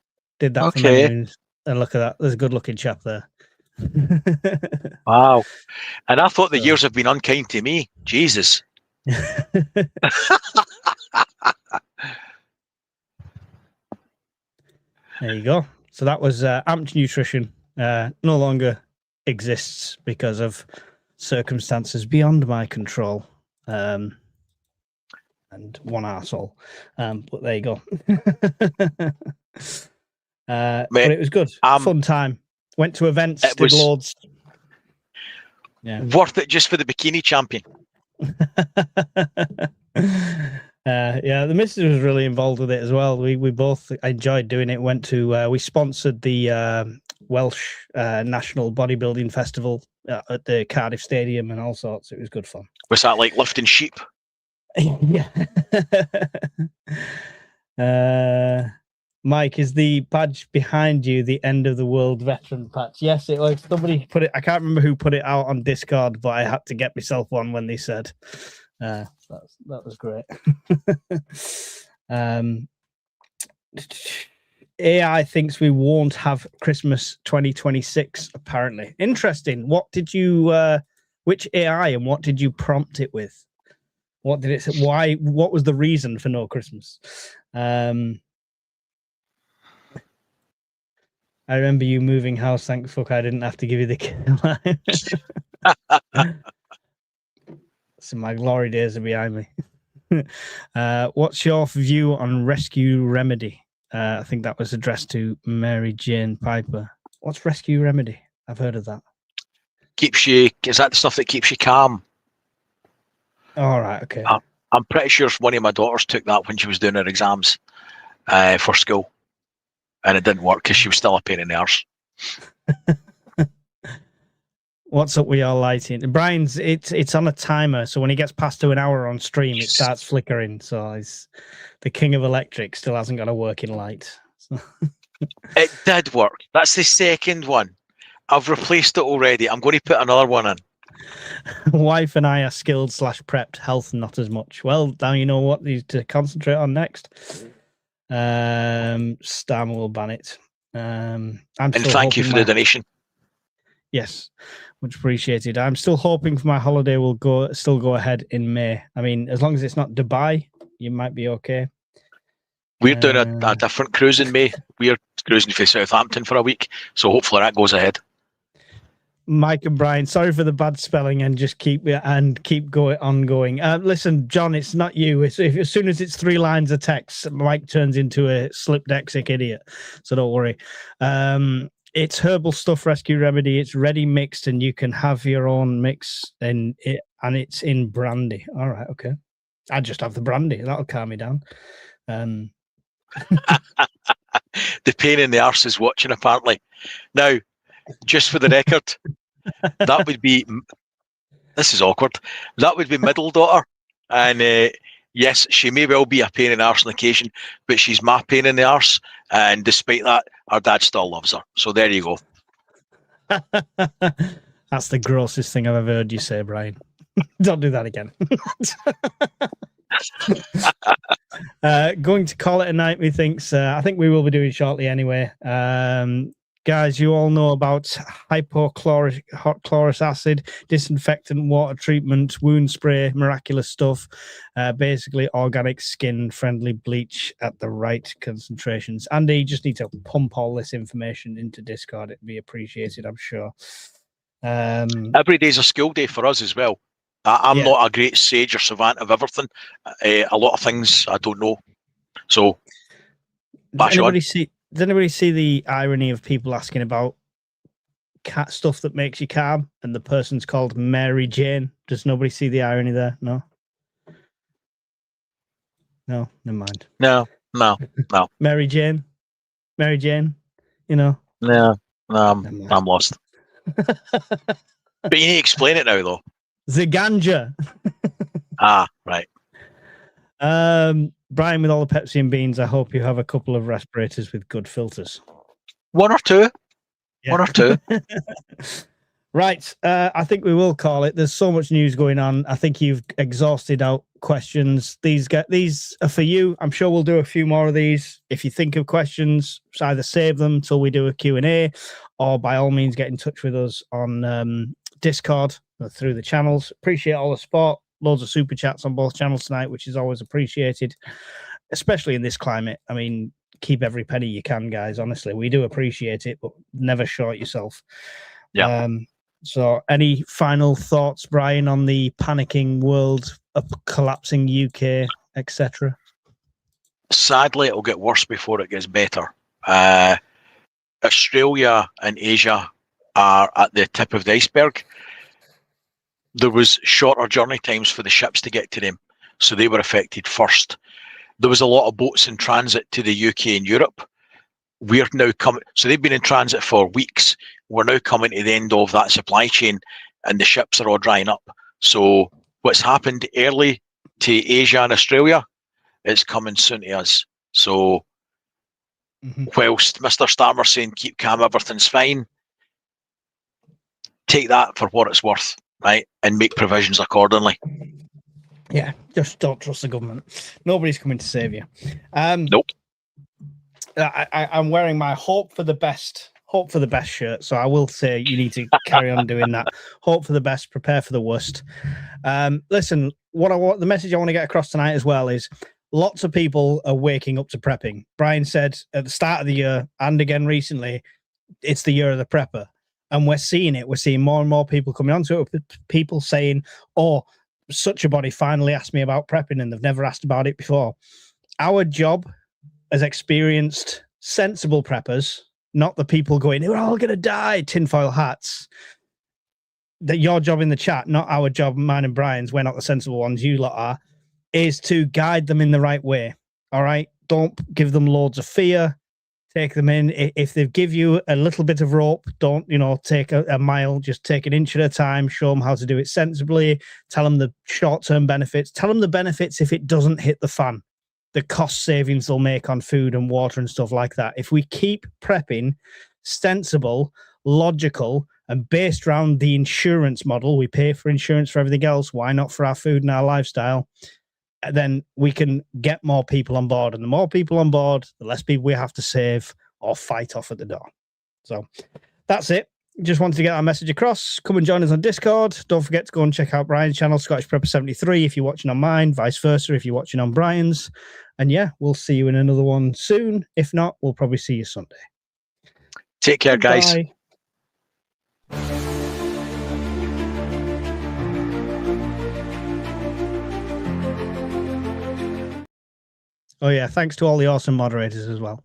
did that for many moons. And look at that. There's a good looking chap there. Wow. And I thought the years have been unkind to me. Jesus. There you go. So that was Amped Nutrition. No longer exists because of circumstances beyond my control. And one arsehole. But there you go. But it was good. Fun time. Went to events, did loads. Yeah. Worth it just for the bikini champion. Yeah, the missus was really involved with it as well. We both enjoyed doing it. Went to we sponsored the Welsh National Bodybuilding Festival at the Cardiff Stadium and all sorts. It was good fun. Was that like lifting sheep? Yeah. Mike, is the badge behind you the end of the world veteran patch? Yes, it was. Somebody put it. I can't remember who put it out on Discord, but I had to get myself one when they said. That was great. AI thinks we won't have Christmas 2026. Apparently, interesting. What did you? Which AI and what did you prompt it with? What did it say? Why? What was the reason for no Christmas? I remember you moving house. Thank fuck I didn't have to give you the line. So my glory days are behind me. What's your view on Rescue Remedy? I think that was addressed to Mary Jane Piper. What's Rescue Remedy? I've heard of that. Is that the stuff that keeps you calm? All right, okay. I'm pretty sure one of my daughters took that when she was doing her exams for school. And it didn't work because she was still a pain in the arse. What's up with your lighting? Brian's it's on a timer, so when he gets past to an hour on stream, it starts flickering. So he's the king of electric, still hasn't got a working light. So. It did work. That's the second one. I've replaced it already. I'm going to put another one in. Wife and I are skilled / prepped. Health not as much. Well, now you know what to concentrate on next. Starmer will ban it. And thank you for the donation. Yes, much appreciated. I'm still hoping for my holiday will still go ahead in May. I mean, as long as it's not Dubai, you might be okay. We're doing a different cruise in May. We're cruising for Southampton for a week, so hopefully that goes ahead. Mike and Brian, sorry for the bad spelling, and just keep going. Listen, John, it's not you. As soon as it's 3 lines of text, Mike turns into a slip-dexic idiot. So don't worry. It's herbal stuff, rescue remedy. It's ready mixed, and you can have your own mix, and it's in brandy. All right, okay. I just have the brandy. That'll calm me down. The pain in the arse is watching, apparently. Now, just for the record, that would be. This is awkward. That would be middle daughter, and yes, she may well be a pain in the arse on occasion, but she's my pain in the arse, and despite that, her dad still loves her. So there you go. That's the grossest thing I've ever heard you say, Brian. Don't do that again. Going to call it a night, methinks. I think we will be doing shortly anyway. Guys, you all know about hypochlorous acid, disinfectant, water treatment, wound spray, miraculous stuff. Basically, organic skin-friendly bleach at the right concentrations. Andy, you just need to pump all this information into Discord. It'd be appreciated, I'm sure. Every day's a school day for us as well. I'm not a great sage or savant of everything. A lot of things I don't know. So, does anybody see the irony of people asking about cat stuff that makes you calm, and the person's called Mary Jane? Does nobody see the irony there? No, never mind. No. Mary Jane, you know. No, I'm lost. But you need to explain it now, though. The ganja. Right. Brian, with all the Pepsi and beans, I hope you have a couple of respirators with good filters. One or two. Yeah. One or two. Right. I think we will call it. There's so much news going on. I think you've exhausted out questions. These are for you. I'm sure we'll do a few more of these. If you think of questions, either save them until we do a Q&A, or by all means get in touch with us on Discord or through the channels. Appreciate all the support. Loads of super chats on both channels tonight, which is always appreciated, especially in this climate. I mean, keep every penny you can, guys. Honestly, we do appreciate it, but never short yourself. Yeah. So any final thoughts, Brian, on the panicking world, collapsing UK, etc.? Sadly, it'll get worse before it gets better. Australia and Asia are at the tip of the iceberg. There was shorter journey times for the ships to get to them, so they were affected first. There was a lot of boats in transit to the UK and Europe. We're now coming, so they've been in transit for weeks. We're now coming to the end of that supply chain, and the ships are all drying up. So what's happened early to Asia and Australia is coming soon to us. So whilst Mr. Starmer's saying keep calm, everything's fine, take that for what it's worth. Right, and make provisions accordingly. Yeah, just don't trust the government. Nobody's coming to save you. Nope. I'm wearing my hope for the best shirt, so I will say you need to carry on doing that. Hope for the best, prepare for the worst. Listen, the message I want to get across tonight as well is lots of people are waking up to prepping. Brian said at the start of the year, and again recently, it's the year of the prepper. And we're seeing it. We're seeing more and more people coming onto it. People saying, oh, such a body finally asked me about prepping and they've never asked about it before. Our job as experienced, sensible preppers, not the people going, we're all going to die, tinfoil hats. That your job in the chat, not our job, mine and Brian's, we're not the sensible ones, you lot are, is to guide them in the right way. All right? Don't give them loads of fear. Take them in. If they give you a little bit of rope, don't, take a mile, just take an inch at a time, show them how to do it sensibly, tell them the short-term benefits, tell them the benefits if it doesn't hit the fan, the cost savings they'll make on food and water and stuff like that. If we keep prepping sensible, logical, and based around the insurance model, we pay for insurance for everything else, why not for our food and our lifestyle? Then we can get more people on board. And the more people on board, the less people we have to save or fight off at the door. So that's it. Just wanted to get our message across. Come and join us on Discord. Don't forget to go and check out Brian's channel, Scottish Prepper 73, if you're watching on mine, vice versa, if you're watching on Brian's. And yeah, we'll see you in another one soon. If not, we'll probably see you Sunday. Take care, guys. Bye. Oh, yeah. Thanks to all the awesome moderators as well.